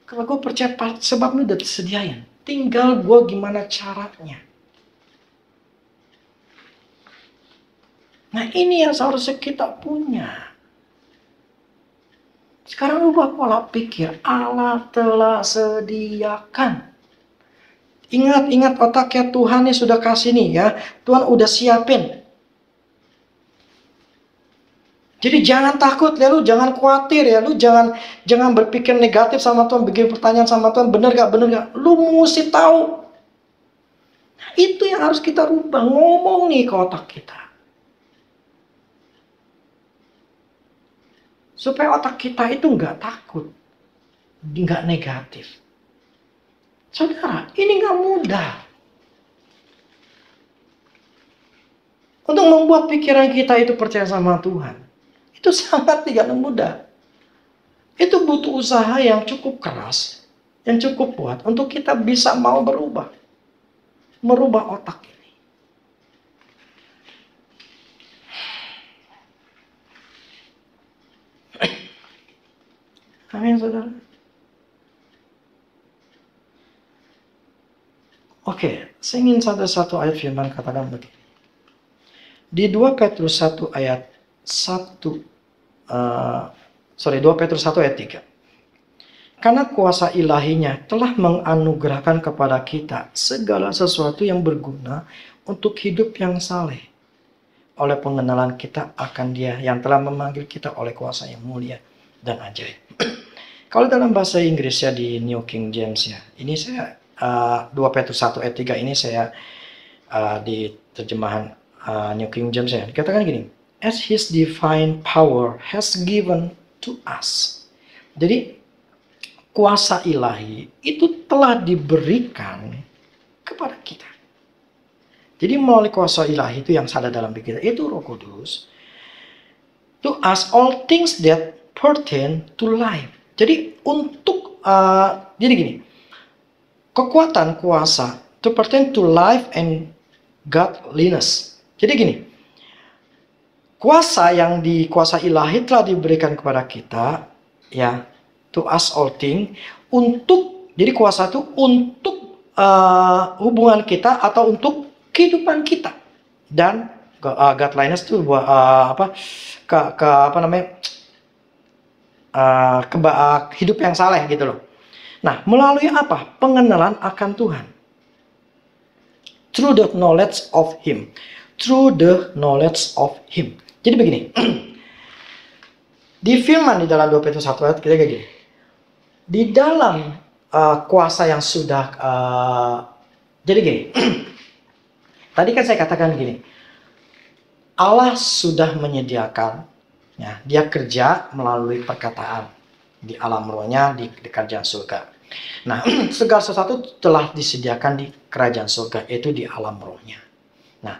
Kalau gue percaya sebabnya udah disediain. Tinggal gue gimana caranya. Nah ini yang seharusnya kita punya. Sekarang ubah pola pikir. Allah telah sediakan. Ingat otaknya Tuhan nih sudah kasih nih ya. Tuhan udah siapin. Jadi jangan takut ya, lu jangan khawatir ya, lu jangan berpikir negatif sama Tuhan, bikin pertanyaan sama Tuhan, bener gak? Lu mesti tahu. Nah, itu yang harus kita rubah, ngomong nih ke otak kita. Supaya otak kita itu nggak takut, nggak negatif. Saudara, ini nggak mudah. Untuk membuat pikiran kita itu percaya sama Tuhan, itu sangat tidak mudah. Itu butuh usaha yang cukup keras, yang cukup kuat untuk kita bisa mau berubah. Merubah otak ini. Amin, saudara. Oke, saya ingin satu ayat firman katakan begini. Di 2 Petrus 1 ayat 2 Petrus 1 ayat 3. Karena kuasa ilahinya telah menganugerahkan kepada kita segala sesuatu yang berguna untuk hidup yang saleh. Oleh pengenalan kita akan Dia yang telah memanggil kita oleh kuasa yang mulia dan ajaib. Kalau dalam bahasa Inggris ya di New King James ya, ini saya 2 Petrus 1 ayat 3 ini saya terjemahan New King James ya. Dikatakan gini, as His divine power has given to us. Jadi kuasa ilahi itu telah diberikan kepada kita. Jadi melalui kuasa ilahi itu yang ada dalam diri kita, itu Roh Kudus, to us all things that pertain to life. Jadi untuk jadi gini, kekuatan kuasa to pertain to life and godliness. Jadi gini, kuasa yang kuasa ilahi telah diberikan kepada kita, ya, to us all things, untuk, jadi kuasa itu untuk hubungan kita atau untuk kehidupan kita. Dan godliness itu hidup yang saleh gitu loh. Nah, melalui apa? Pengenalan akan Tuhan. Through the knowledge of Him. Through the knowledge of Him. Jadi begini. Di firman di dalam 2 Petrus 1 ayat kita kayak gini. Di dalam kuasa yang sudah jadi gini. Tadi kan saya katakan gini. Allah sudah menyediakan, ya, Dia kerja melalui perkataan di alam rohnya, di kerajaan surga. Nah, segala sesuatu telah disediakan di kerajaan surga, itu di alam rohnya. Nah,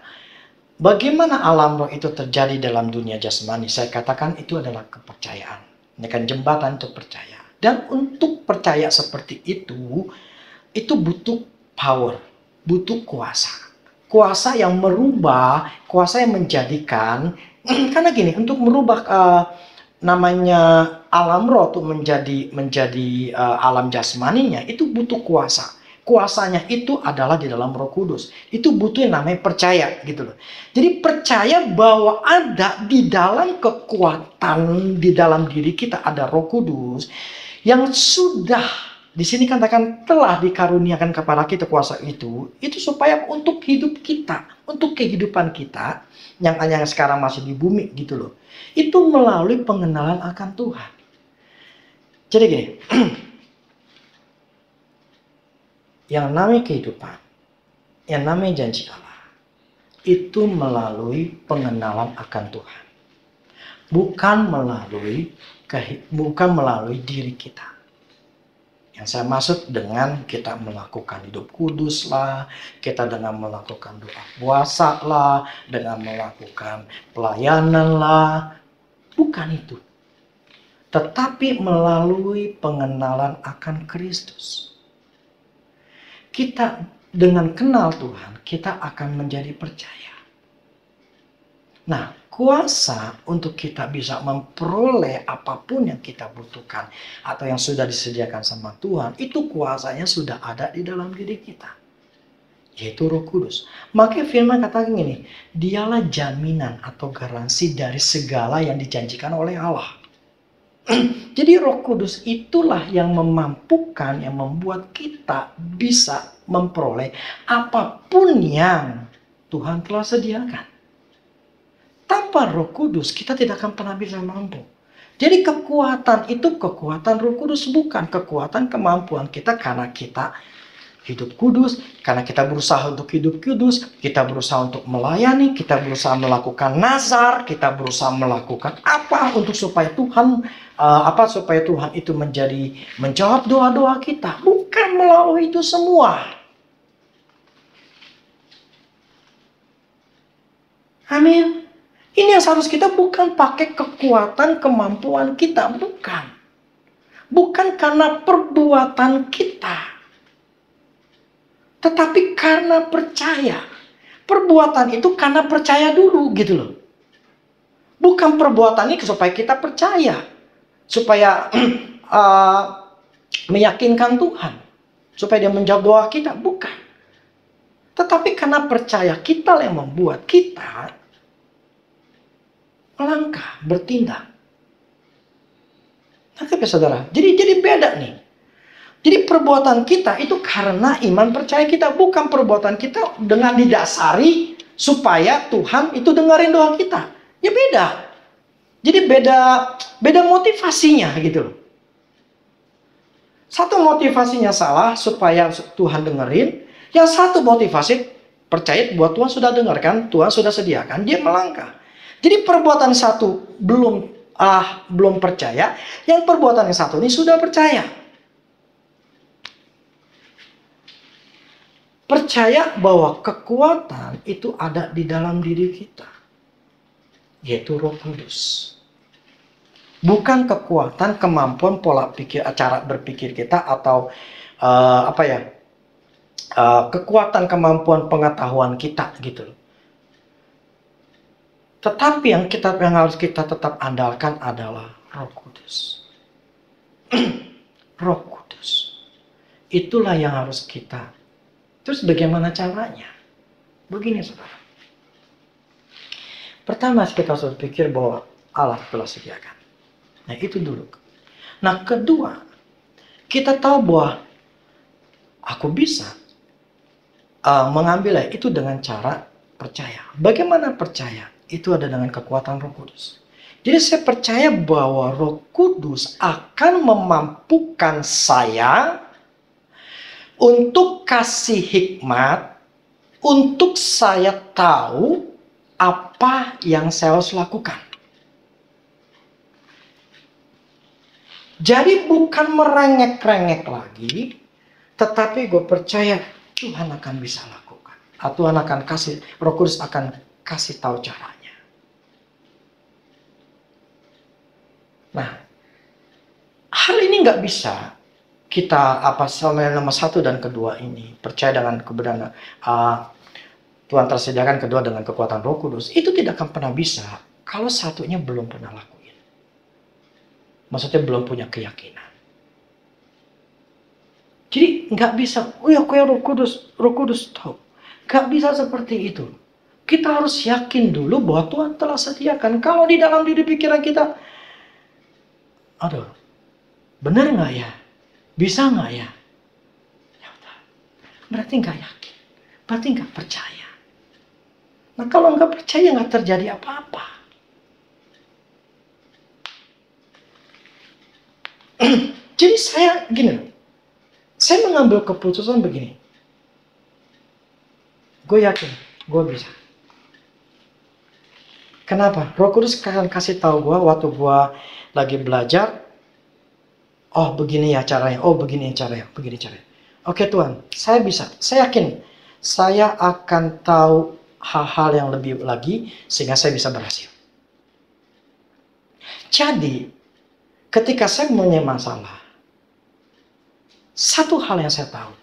bagaimana alam roh itu terjadi dalam dunia jasmani? Saya katakan itu adalah kepercayaan. Ini kan jembatan untuk percaya. Dan untuk percaya seperti itu butuh power, butuh kuasa. Kuasa yang merubah, kuasa yang menjadikan, karena gini, untuk merubah namanya alam roh tuh menjadi alam jasmaninya, itu butuh kuasa. Kuasanya itu adalah di dalam Roh Kudus. Itu butuh yang namanya percaya gitu loh. Jadi percaya bahwa ada di dalam kekuatan, di dalam diri kita ada Roh Kudus yang sudah di sini katakan telah dikaruniakan kepada kita kuasa itu supaya untuk hidup kita, untuk kehidupan kita yang sekarang masih di bumi gitu loh. Itu melalui pengenalan akan Tuhan. Jadi gini, yang namanya kehidupan, yang namanya janji Allah, itu melalui pengenalan akan Tuhan. Bukan melalui diri kita. Yang saya maksud dengan kita melakukan hidup kudus lah, kita dengan melakukan doa puasa lah, dengan melakukan pelayanan lah. Bukan itu. Tetapi melalui pengenalan akan Kristus. Kita dengan kenal Tuhan, kita akan menjadi percaya. Nah, kuasa untuk kita bisa memperoleh apapun yang kita butuhkan atau yang sudah disediakan sama Tuhan, itu kuasanya sudah ada di dalam diri kita, yaitu Roh Kudus. Makanya firman katakan gini, dialah jaminan atau garansi dari segala yang dijanjikan oleh Allah. Jadi Roh Kudus itulah yang memampukan, yang membuat kita bisa memperoleh apapun yang Tuhan telah sediakan. Tanpa Roh Kudus kita tidak akan pernah bisa mampu. Jadi kekuatan itu kekuatan Roh Kudus, bukan kekuatan kemampuan kita karena kita hidup kudus, karena kita berusaha untuk hidup kudus, kita berusaha untuk melayani, kita berusaha melakukan nazar, kita berusaha melakukan apa untuk supaya Tuhan itu menjawab doa-doa kita. Bukan melalui itu semua. Amin. Ini yang harus kita bukan pakai kekuatan kemampuan kita, bukan. Bukan karena perbuatan kita. Tetapi karena percaya. Perbuatan itu karena percaya dulu gitu loh. Bukan perbuatan ini supaya kita percaya. Supaya meyakinkan Tuhan. Supaya Dia menjawab doa kita, bukan. Tetapi karena percaya kita yang membuat kita melangkah, bertindak. Nangkep ya saudara? Jadi beda nih. Jadi perbuatan kita itu karena iman percaya kita. Bukan perbuatan kita dengan didasari supaya Tuhan itu dengerin doa kita. Ya beda. Jadi beda motivasinya gitu loh. Satu motivasinya salah supaya Tuhan dengerin. Yang satu motivasi percaya bahwa Tuhan sudah dengarkan, Tuhan sudah sediakan, dia melangkah. Jadi perbuatan satu belum percaya, yang perbuatan yang satu ini sudah percaya. Percaya bahwa kekuatan itu ada di dalam diri kita, yaitu Roh Kudus. Bukan kekuatan, kemampuan, pola pikir, cara berpikir kita, atau kekuatan, kemampuan, pengetahuan kita gitu. Tetapi yang harus kita tetap andalkan adalah Roh Kudus. Roh Kudus. Itulah yang harus kita. Terus bagaimana caranya? Begini, saudara. Pertama, kita harus berpikir bahwa Allah telah sediakan. Nah, itu dulu. Nah, kedua, kita tahu bahwa aku bisa mengambilnya itu dengan cara percaya. Bagaimana percaya? Itu ada dengan kekuatan Roh Kudus. Jadi saya percaya bahwa Roh Kudus akan memampukan saya untuk kasih hikmat, untuk saya tahu apa yang saya harus lakukan. Jadi bukan merengek-rengek lagi, tetapi gue percaya Tuhan akan bisa lakukan. Tuhan akan kasih, Roh Kudus akan kasih tahu caranya. Nah, hal ini nggak bisa kita sama nomor satu dan kedua ini percaya dengan kebenaran Tuhan tersediakan, kedua dengan kekuatan Roh Kudus, itu tidak akan pernah bisa kalau satunya belum pernah lakuin. Maksudnya belum punya keyakinan. Jadi nggak bisa, aku ya Roh Kudus tahu. Nggak bisa seperti itu. Kita harus yakin dulu bahwa Tuhan telah sediakan. Kalau di dalam diri pikiran kita, aduh, benar nggak ya? Bisa nggak ya? Ya udah. Berarti nggak yakin. Berarti nggak percaya. Nah, kalau nggak percaya nggak terjadi apa-apa. Jadi saya mengambil keputusan begini. Gue yakin, gue bisa. Kenapa? Roh Kudus akan kasih tahu gue waktu gue lagi belajar. Oh begini ya caranya, begini caranya. Oke Tuhan, saya bisa. Saya yakin, saya akan tahu hal-hal yang lebih lagi sehingga saya bisa berhasil. Jadi, ketika saya punya masalah, satu hal yang saya tahu,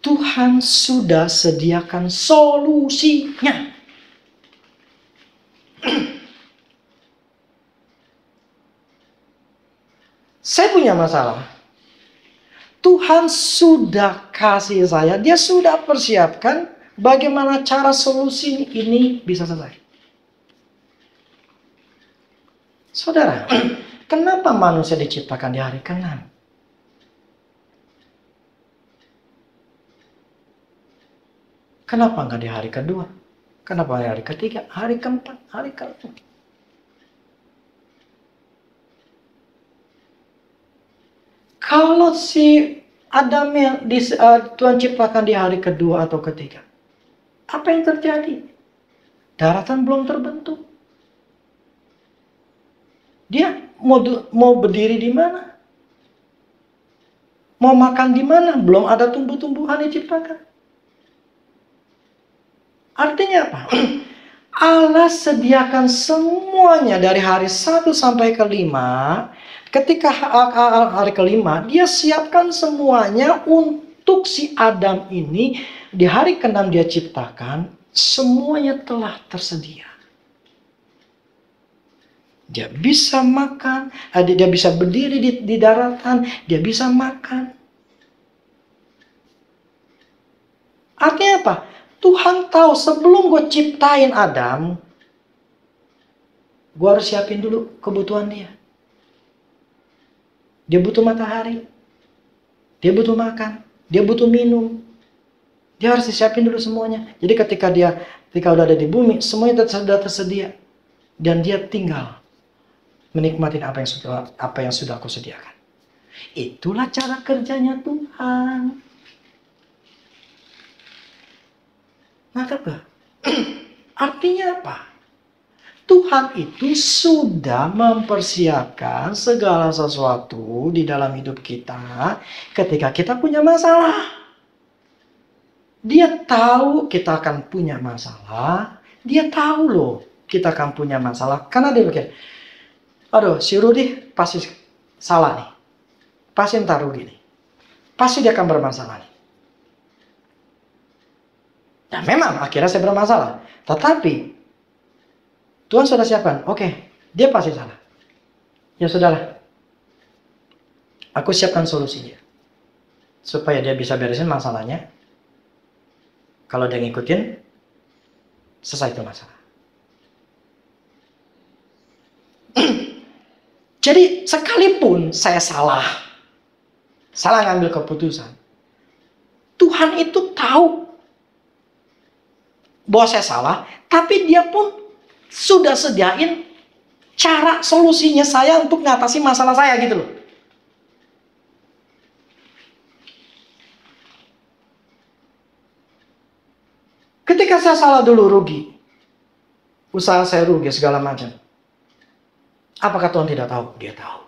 Tuhan sudah sediakan solusinya. Saya punya masalah. Tuhan sudah kasih saya, dia sudah persiapkan bagaimana cara solusi ini bisa selesai. Saudara, kenapa manusia diciptakan di hari ke-6? Kenapa nggak di hari kedua? Kenapa di hari ketiga, hari keempat, hari kelima? Kalau si Adam yang Tuhan ciptakan di hari kedua atau ketiga, apa yang terjadi? Daratan belum terbentuk. Dia mau berdiri di mana? Mau makan di mana? Belum ada tumbuh-tumbuhan diciptakan. Artinya apa? Allah sediakan semuanya dari hari 1 sampai ke-5. Ketika hari ke-5, dia siapkan semuanya untuk si Adam ini. Di hari ke-6 dia ciptakan, semuanya telah tersedia. Dia bisa makan, dia bisa berdiri di daratan, dia bisa makan. Artinya apa? Tuhan tahu sebelum gue ciptain Adam, gue harus siapin dulu kebutuhan dia. Dia butuh matahari, dia butuh makan, dia butuh minum. Dia harus disiapin dulu semuanya. Jadi ketika udah ada di bumi, semuanya sudah tersedia. Dan dia tinggal menikmati apa yang sudah aku sediakan. Itulah cara kerjanya Tuhan. Nangkep gak? Artinya apa? Tuhan itu sudah mempersiapkan segala sesuatu di dalam hidup kita ketika kita punya masalah. Dia tahu kita akan punya masalah. Dia tahu loh kita akan punya masalah. Karena dia pikir, aduh si Rudy pasti salah nih. Pasti entar rugi nih. Pasti dia akan bermasalah nih. Dan memang akhirnya saya bermasalah. Tetapi Tuhan sudah siapkan. Oke, dia pasti salah. Ya sudahlah. Aku siapkan solusinya. Supaya dia bisa beresin masalahnya. Kalau dia ngikutin, selesai itu masalah. Jadi sekalipun saya salah ngambil keputusan, Tuhan itu tahu bahwa saya salah, tapi dia pun sudah sediain cara solusinya saya untuk ngatasi masalah saya gitu loh. Ketika saya salah dulu rugi, usaha saya rugi segala macam. Apakah Tuhan tidak tahu? Dia tahu.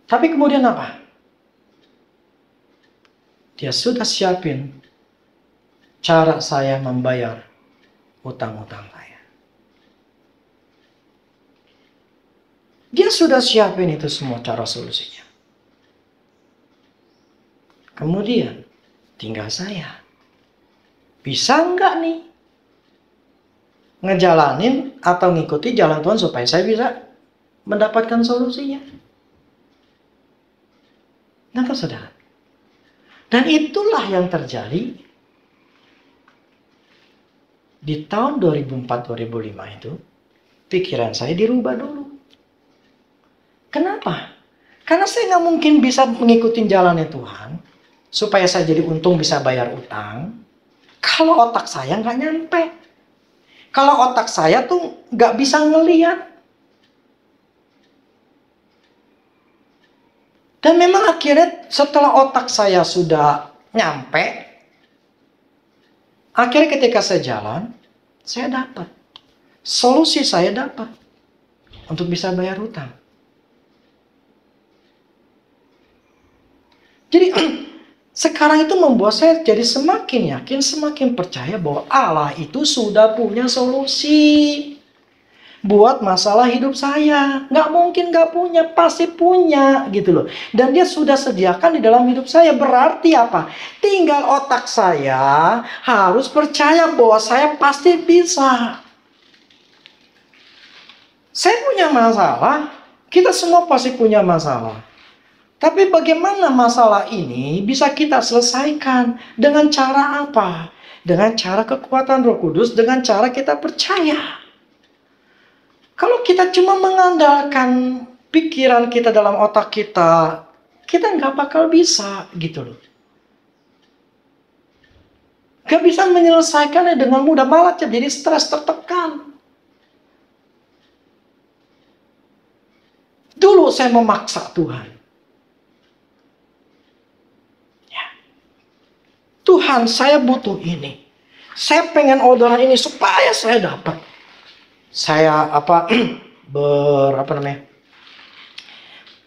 Tapi kemudian apa? Dia sudah siapin cara saya membayar utang-utang saya. Dia sudah siapin itu semua cara solusinya. Kemudian tinggal saya. Bisa enggak nih ngejalanin atau ngikuti jalan Tuhan supaya saya bisa mendapatkan solusinya. Nah, saudara. Dan itulah yang terjadi di tahun 2004-2005 itu. Pikiran saya dirubah dulu. Kenapa? Karena saya nggak mungkin bisa mengikuti jalannya Tuhan supaya saya jadi untung bisa bayar utang kalau otak saya nggak nyampe. Kalau otak saya tuh nggak bisa ngelihat. Dan memang akhirnya setelah otak saya sudah nyampe, akhirnya ketika saya jalan, saya dapat. Solusi saya dapat untuk bisa bayar hutang. Jadi sekarang itu membuat saya jadi semakin yakin, semakin percaya bahwa Allah itu sudah punya solusi buat masalah hidup saya. Nggak mungkin nggak punya, pasti punya gitu loh. Dan dia sudah sediakan di dalam hidup saya. Berarti apa? Tinggal otak saya harus percaya bahwa saya pasti bisa. Saya punya masalah, kita semua pasti punya masalah. Tapi bagaimana masalah ini bisa kita selesaikan? Dengan cara apa? Dengan cara kekuatan Roh Kudus, dengan cara kita percaya. Kalau kita cuma mengandalkan pikiran kita dalam otak kita, kita nggak bakal bisa gitu loh. Nggak bisa menyelesaikannya dengan mudah, malah jadi stres, tertekan. Dulu saya memaksa Tuhan. Tuhan, saya butuh ini. Saya pengen orderan ini supaya saya dapat. Saya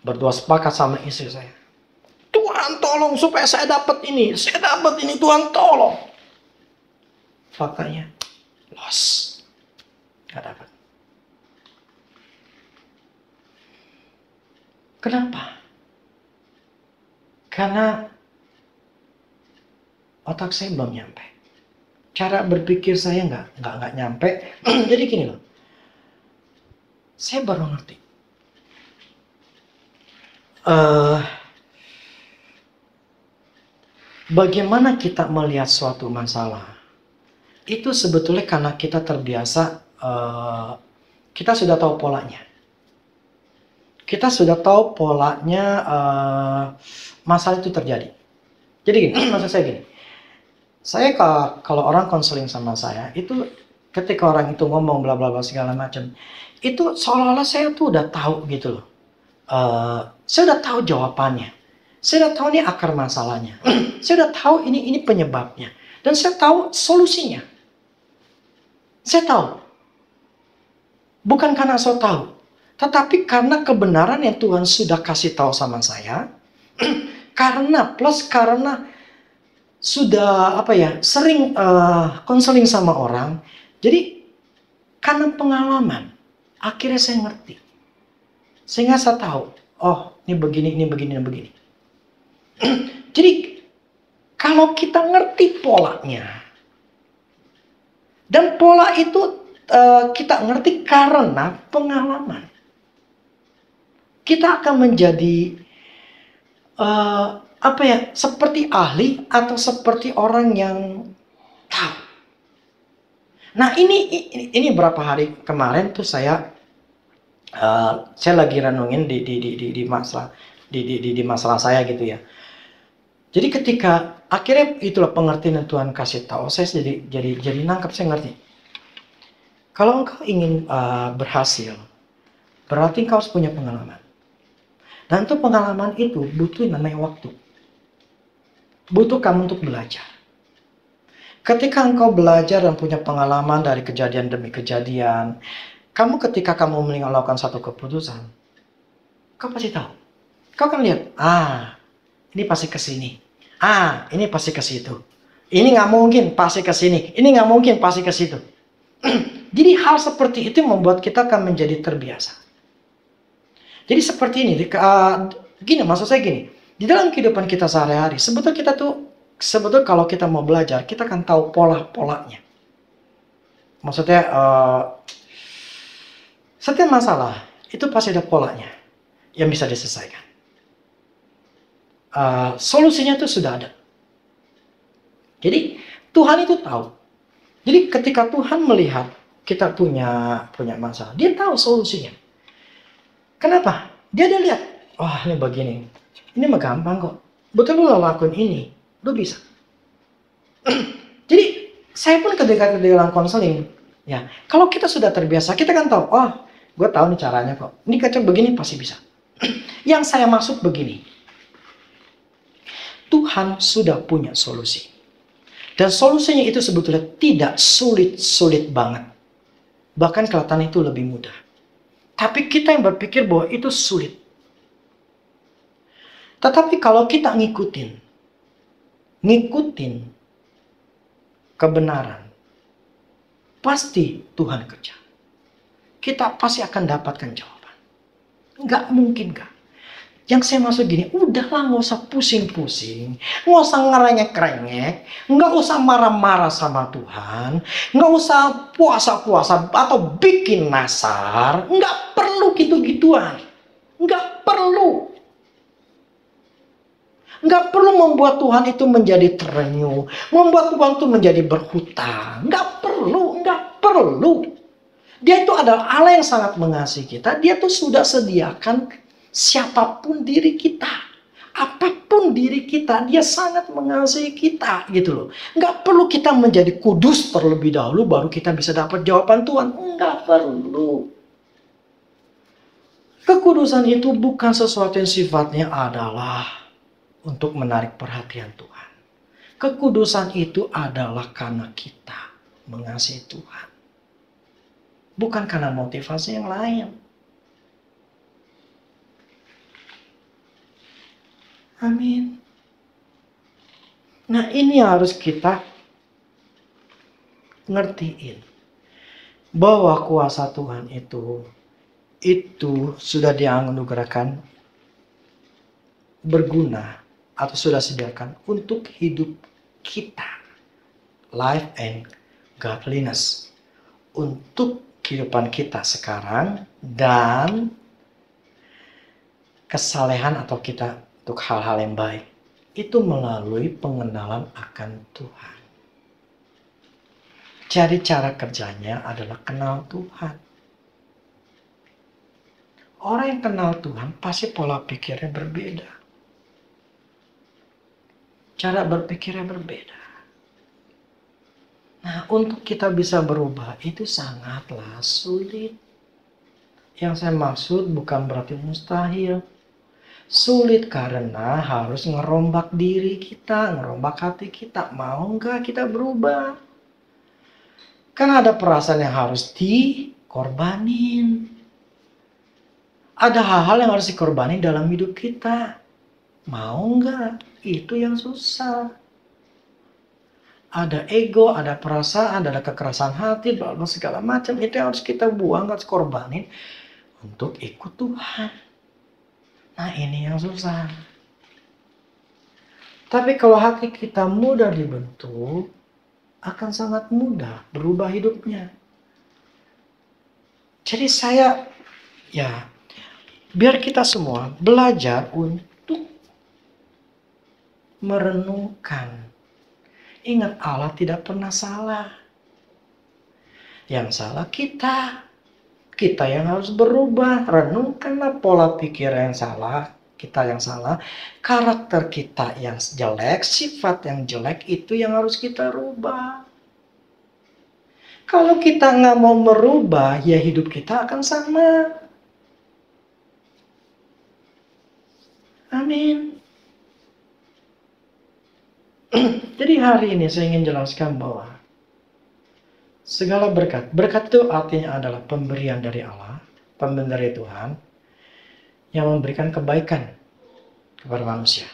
berdua sepakat sama istri saya. Tuhan tolong supaya saya dapat ini. Saya dapat ini, Tuhan tolong. Faktanya loss. Gak dapat. Kenapa? Karena otak saya belum nyampe. Cara berpikir saya nggak nyampe. Jadi gini loh. Saya baru ngerti. Bagaimana kita melihat suatu masalah. Itu sebetulnya karena kita terbiasa. Kita sudah tahu polanya. Kita sudah tahu polanya masalah itu terjadi. Jadi gini, maksud saya gini. Saya kalau orang konseling sama saya, itu ketika orang itu ngomong bla bla bla segala macam, itu seolah-olah saya tuh udah tahu gitu loh. Saya udah tahu jawabannya. Saya udah tahu ini akar masalahnya. Saya udah tahu ini penyebabnya. Dan saya tahu solusinya. Saya tahu. Bukan karena saya tahu. Tetapi karena kebenaran yang Tuhan sudah kasih tahu sama saya. Karena sudah sering konseling sama orang. Jadi karena pengalaman. Akhirnya saya ngerti. Sehingga saya tahu. Oh, ini begini, ini begini, ini begini. Jadi kalau kita ngerti polanya. Dan pola itu kita ngerti karena pengalaman. Kita akan menjadi seperti ahli atau seperti orang yang tahu. Nah ini berapa hari kemarin tuh saya lagi renungin di masalah saya gitu ya. Jadi ketika akhirnya itulah pengertian yang Tuhan kasih tahu, saya jadi nangkap, saya ngerti. Kalau engkau ingin berhasil, berarti engkau harus punya pengalaman. Dan untuk pengalaman itu butuh namanya waktu. Butuh kamu untuk belajar. Ketika engkau belajar dan punya pengalaman dari kejadian demi kejadian, ketika kamu melakukan satu keputusan, kau pasti tahu. Kau akan lihat, ini pasti ke sini. Ini pasti ke situ. Ini nggak mungkin pasti ke sini. Ini nggak mungkin pasti ke situ. Jadi hal seperti itu membuat kita akan menjadi terbiasa. Jadi seperti ini, maksud saya gini, di dalam kehidupan kita sehari-hari, sebetulnya kalau kita mau belajar, kita akan tahu pola-polanya. Maksudnya, setiap masalah, itu pasti ada polanya yang bisa diselesaikan. Solusinya itu sudah ada. Jadi, Tuhan itu tahu. Jadi ketika Tuhan melihat kita punya masalah, dia tahu solusinya. Kenapa? Dia lihat, ini begini. Ini mah gampang kok. Betul lu lakuin ini, lu bisa. Jadi, saya pun ketika dalam konseling, ya, kalau kita sudah terbiasa, kita kan tahu, gue tahu nih caranya kok. Ini kacau begini pasti bisa. Yang saya maksud begini. Tuhan sudah punya solusi. Dan solusinya itu sebetulnya tidak sulit-sulit banget. Bahkan kelihatan itu lebih mudah. Tapi kita yang berpikir bahwa itu sulit. Tetapi kalau kita ngikutin kebenaran, pasti Tuhan kerja. Kita pasti akan dapatkan jawaban. Nggak mungkin nggak. Yang saya maksud gini, udahlah nggak usah pusing-pusing, nggak usah ngerengek-rengek, nggak usah marah-marah sama Tuhan, nggak usah puasa-puasa atau bikin nasar, nggak perlu gitu-gituan, nggak perlu. Nggak perlu membuat Tuhan itu menjadi terenyuh, membuat Tuhan itu menjadi berhutang, nggak perlu. Dia itu adalah Allah yang sangat mengasihi kita, dia tuh sudah sediakan siapapun diri kita, apapun diri kita, dia sangat mengasihi kita gitu loh. Nggak perlu kita menjadi kudus terlebih dahulu baru kita bisa dapat jawaban Tuhan. Nggak perlu. Kekudusan itu bukan sesuatu yang sifatnya adalah untuk menarik perhatian Tuhan. Kekudusan itu adalah karena kita mengasihi Tuhan, bukan karena motivasi yang lain. Amin. Nah ini harus kita ngertiin. Bahwa kuasa Tuhan itu sudah dianugerahkan berguna atau sudah disediakan untuk hidup kita. Life and godliness. Untuk kehidupan kita sekarang dan kesalehan atau kita untuk hal-hal yang baik. Itu melalui pengenalan akan Tuhan. Jadi cara kerjanya adalah kenal Tuhan. Orang yang kenal Tuhan pasti pola pikirnya berbeda. Cara berpikirnya berbeda. Nah, untuk kita bisa berubah itu sangatlah sulit. Yang saya maksud bukan berarti mustahil. Sulit karena harus ngerombak diri kita, ngerombak hati kita. Mau nggak kita berubah? Kan ada perasaan yang harus dikorbanin. Ada hal-hal yang harus dikorbanin dalam hidup kita. Mau nggak? Itu yang susah. Ada ego, ada perasaan, ada kekerasan hati, segala macam. Itu yang harus kita buang, harus korbanin untuk ikut Tuhan. Nah, ini yang susah. Tapi kalau hati kita mudah dibentuk, akan sangat mudah berubah hidupnya. Jadi biar kita semua belajar untuk merenungkan. Ingat, Allah tidak pernah salah. Yang salah kita. Kita yang harus berubah. Renungkanlah pola pikir yang salah. Kita yang salah. Karakter kita yang jelek. Sifat yang jelek itu yang harus kita rubah. Kalau kita nggak mau merubah, ya hidup kita akan sama. Amin. Jadi hari ini saya ingin jelaskan bahwa segala berkat itu artinya adalah pemberian dari Allah, pemberian dari Tuhan, yang memberikan kebaikan kepada manusia.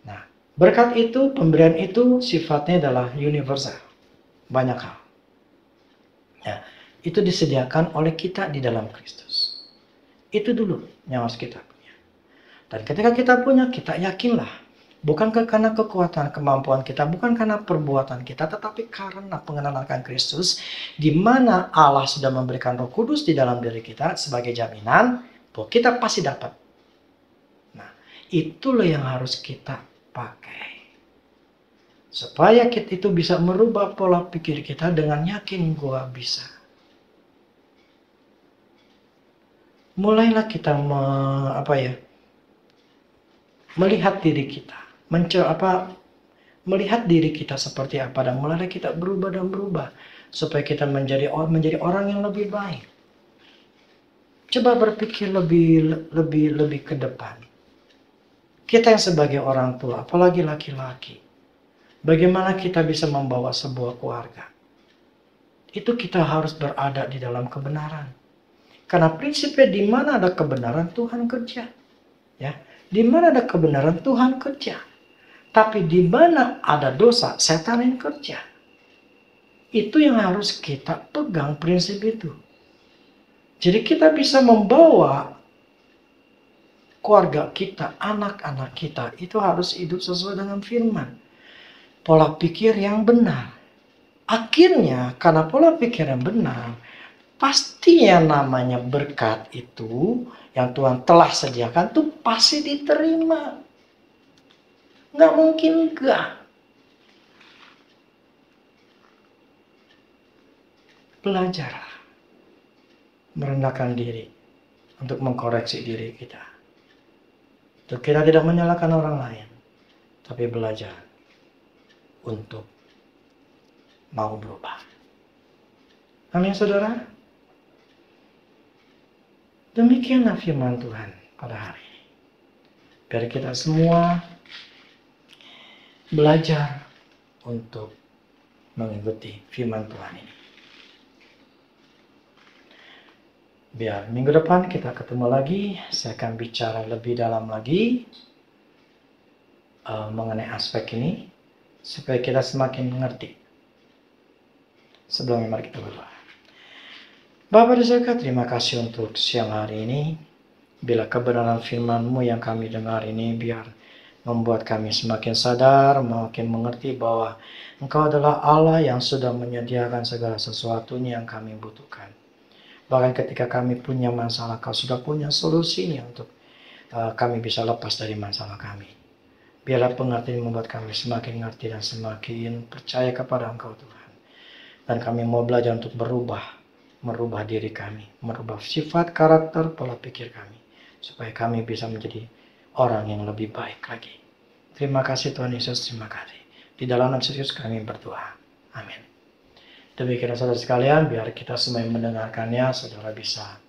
Nah, berkat itu, pemberian itu sifatnya adalah universal. Banyak hal. Ya, itu disediakan oleh kita di dalam Kristus. Itu dulu yang harus kita punya. Dan ketika kita punya, kita yakinlah. Bukan karena kekuatan, kemampuan kita, bukan karena perbuatan kita, tetapi karena pengenalan akan Kristus, di mana Allah sudah memberikan Roh Kudus di dalam diri kita sebagai jaminan bahwa kita pasti dapat. Nah, itulah yang harus kita pakai. Supaya kita itu bisa merubah pola pikir kita dengan yakin gua bisa. Mulailah kita melihat diri kita. Melihat diri kita seperti apa, dan mulai kita berubah supaya kita menjadi orang yang lebih baik. Coba berpikir lebih ke depan. Kita yang sebagai orang tua, apalagi laki-laki, bagaimana kita bisa membawa sebuah keluarga? Itu kita harus berada di dalam kebenaran. Karena prinsipnya di mana ada kebenaran Tuhan kerja. Ya, di mana ada kebenaran Tuhan kerja. Tapi di mana ada dosa, setan yang kerja. Itu yang harus kita pegang, prinsip itu. Jadi kita bisa membawa keluarga kita, anak-anak kita, itu harus hidup sesuai dengan firman. Pola pikir yang benar. Akhirnya, karena pola pikir yang benar, pasti yang namanya berkat itu, yang Tuhan telah sediakan, itu pasti diterima. Nggak mungkin enggak. Belajarlah merendahkan diri untuk mengkoreksi diri kita. Untuk kita tidak menyalahkan orang lain, tapi belajar untuk mau berubah. Amin, saudara. Demikianlah firman Tuhan pada hari ini. Biar kita semua belajar untuk mengikuti firman Tuhan ini. Biar minggu depan kita ketemu lagi, saya akan bicara lebih dalam lagi mengenai aspek ini, supaya kita semakin mengerti. Sebelumnya mari kita berdoa. Bapa di surga, terima kasih untuk siang hari ini. Bila kebenaran firman-Mu yang kami dengar ini, biar membuat kami semakin sadar, makin mengerti bahwa Engkau adalah Allah yang sudah menyediakan segala sesuatunya yang kami butuhkan. Bahkan ketika kami punya masalah, Kau sudah punya solusinya untuk kami bisa lepas dari masalah kami. Biarlah pengertian membuat kami semakin ngerti dan semakin percaya kepada Engkau Tuhan. Dan kami mau belajar untuk merubah diri kami, merubah sifat, karakter, pola pikir kami. Supaya kami bisa menjadi orang yang lebih baik lagi. Terima kasih Tuhan Yesus, terima kasih. Di dalam nama Yesus kami berdoa. Amin. Demikian saudara sekalian, biar kita semua yang mendengarkannya, saudara bisa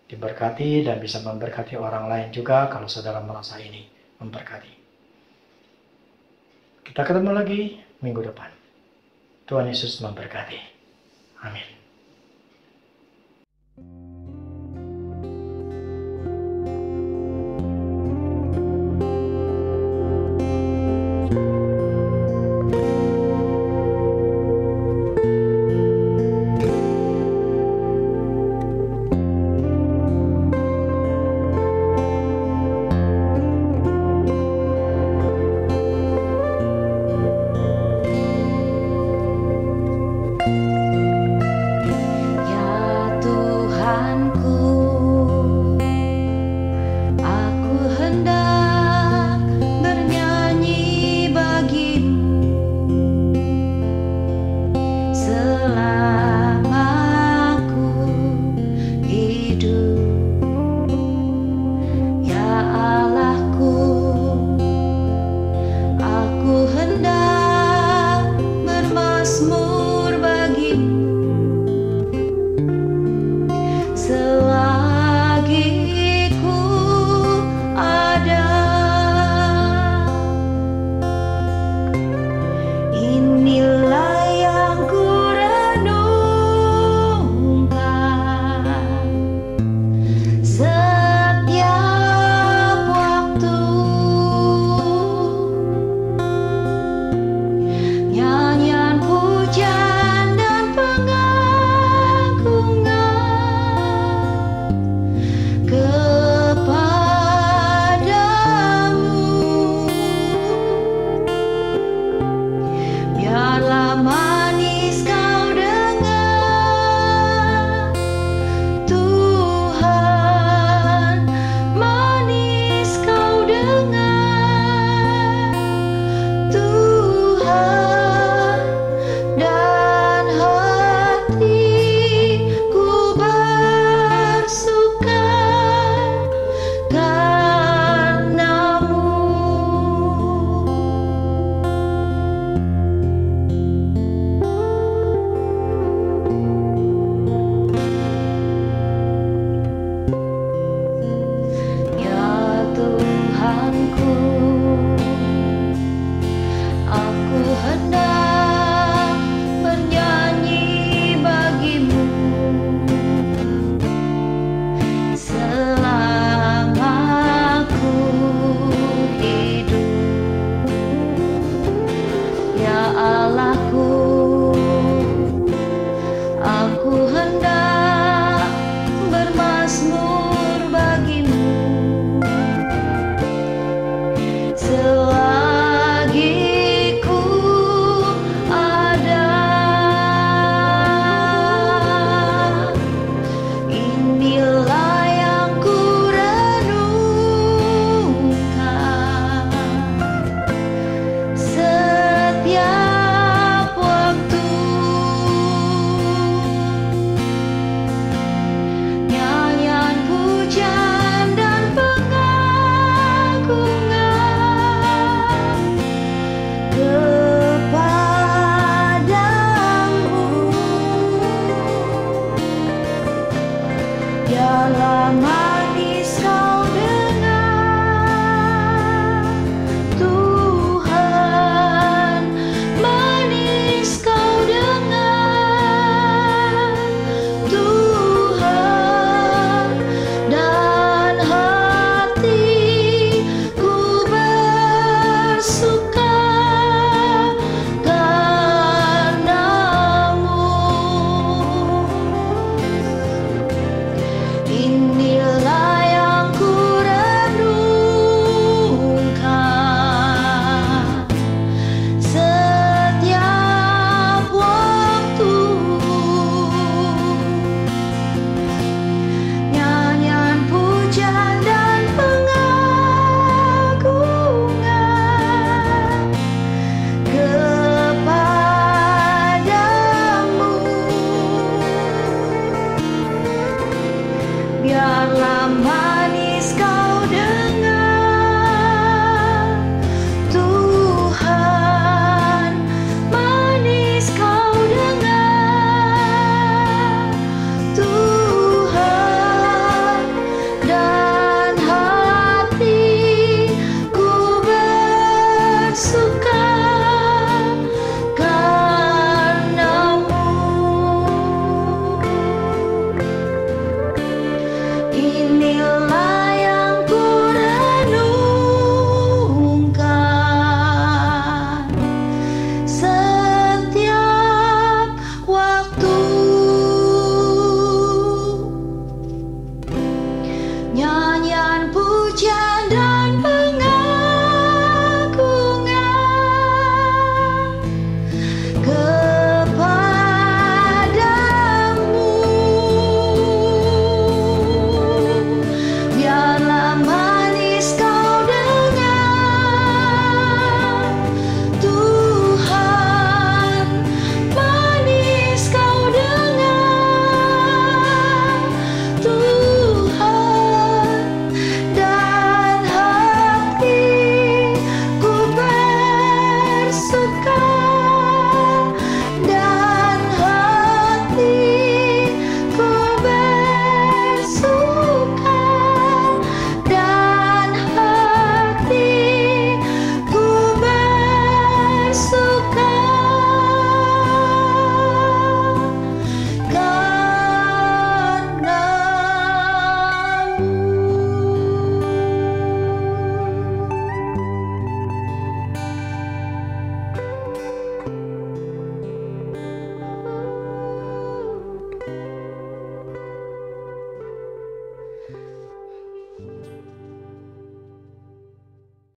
diberkati dan bisa memberkati orang lain juga kalau saudara merasa ini memberkati. Kita ketemu lagi minggu depan. Tuhan Yesus memberkati. Amin.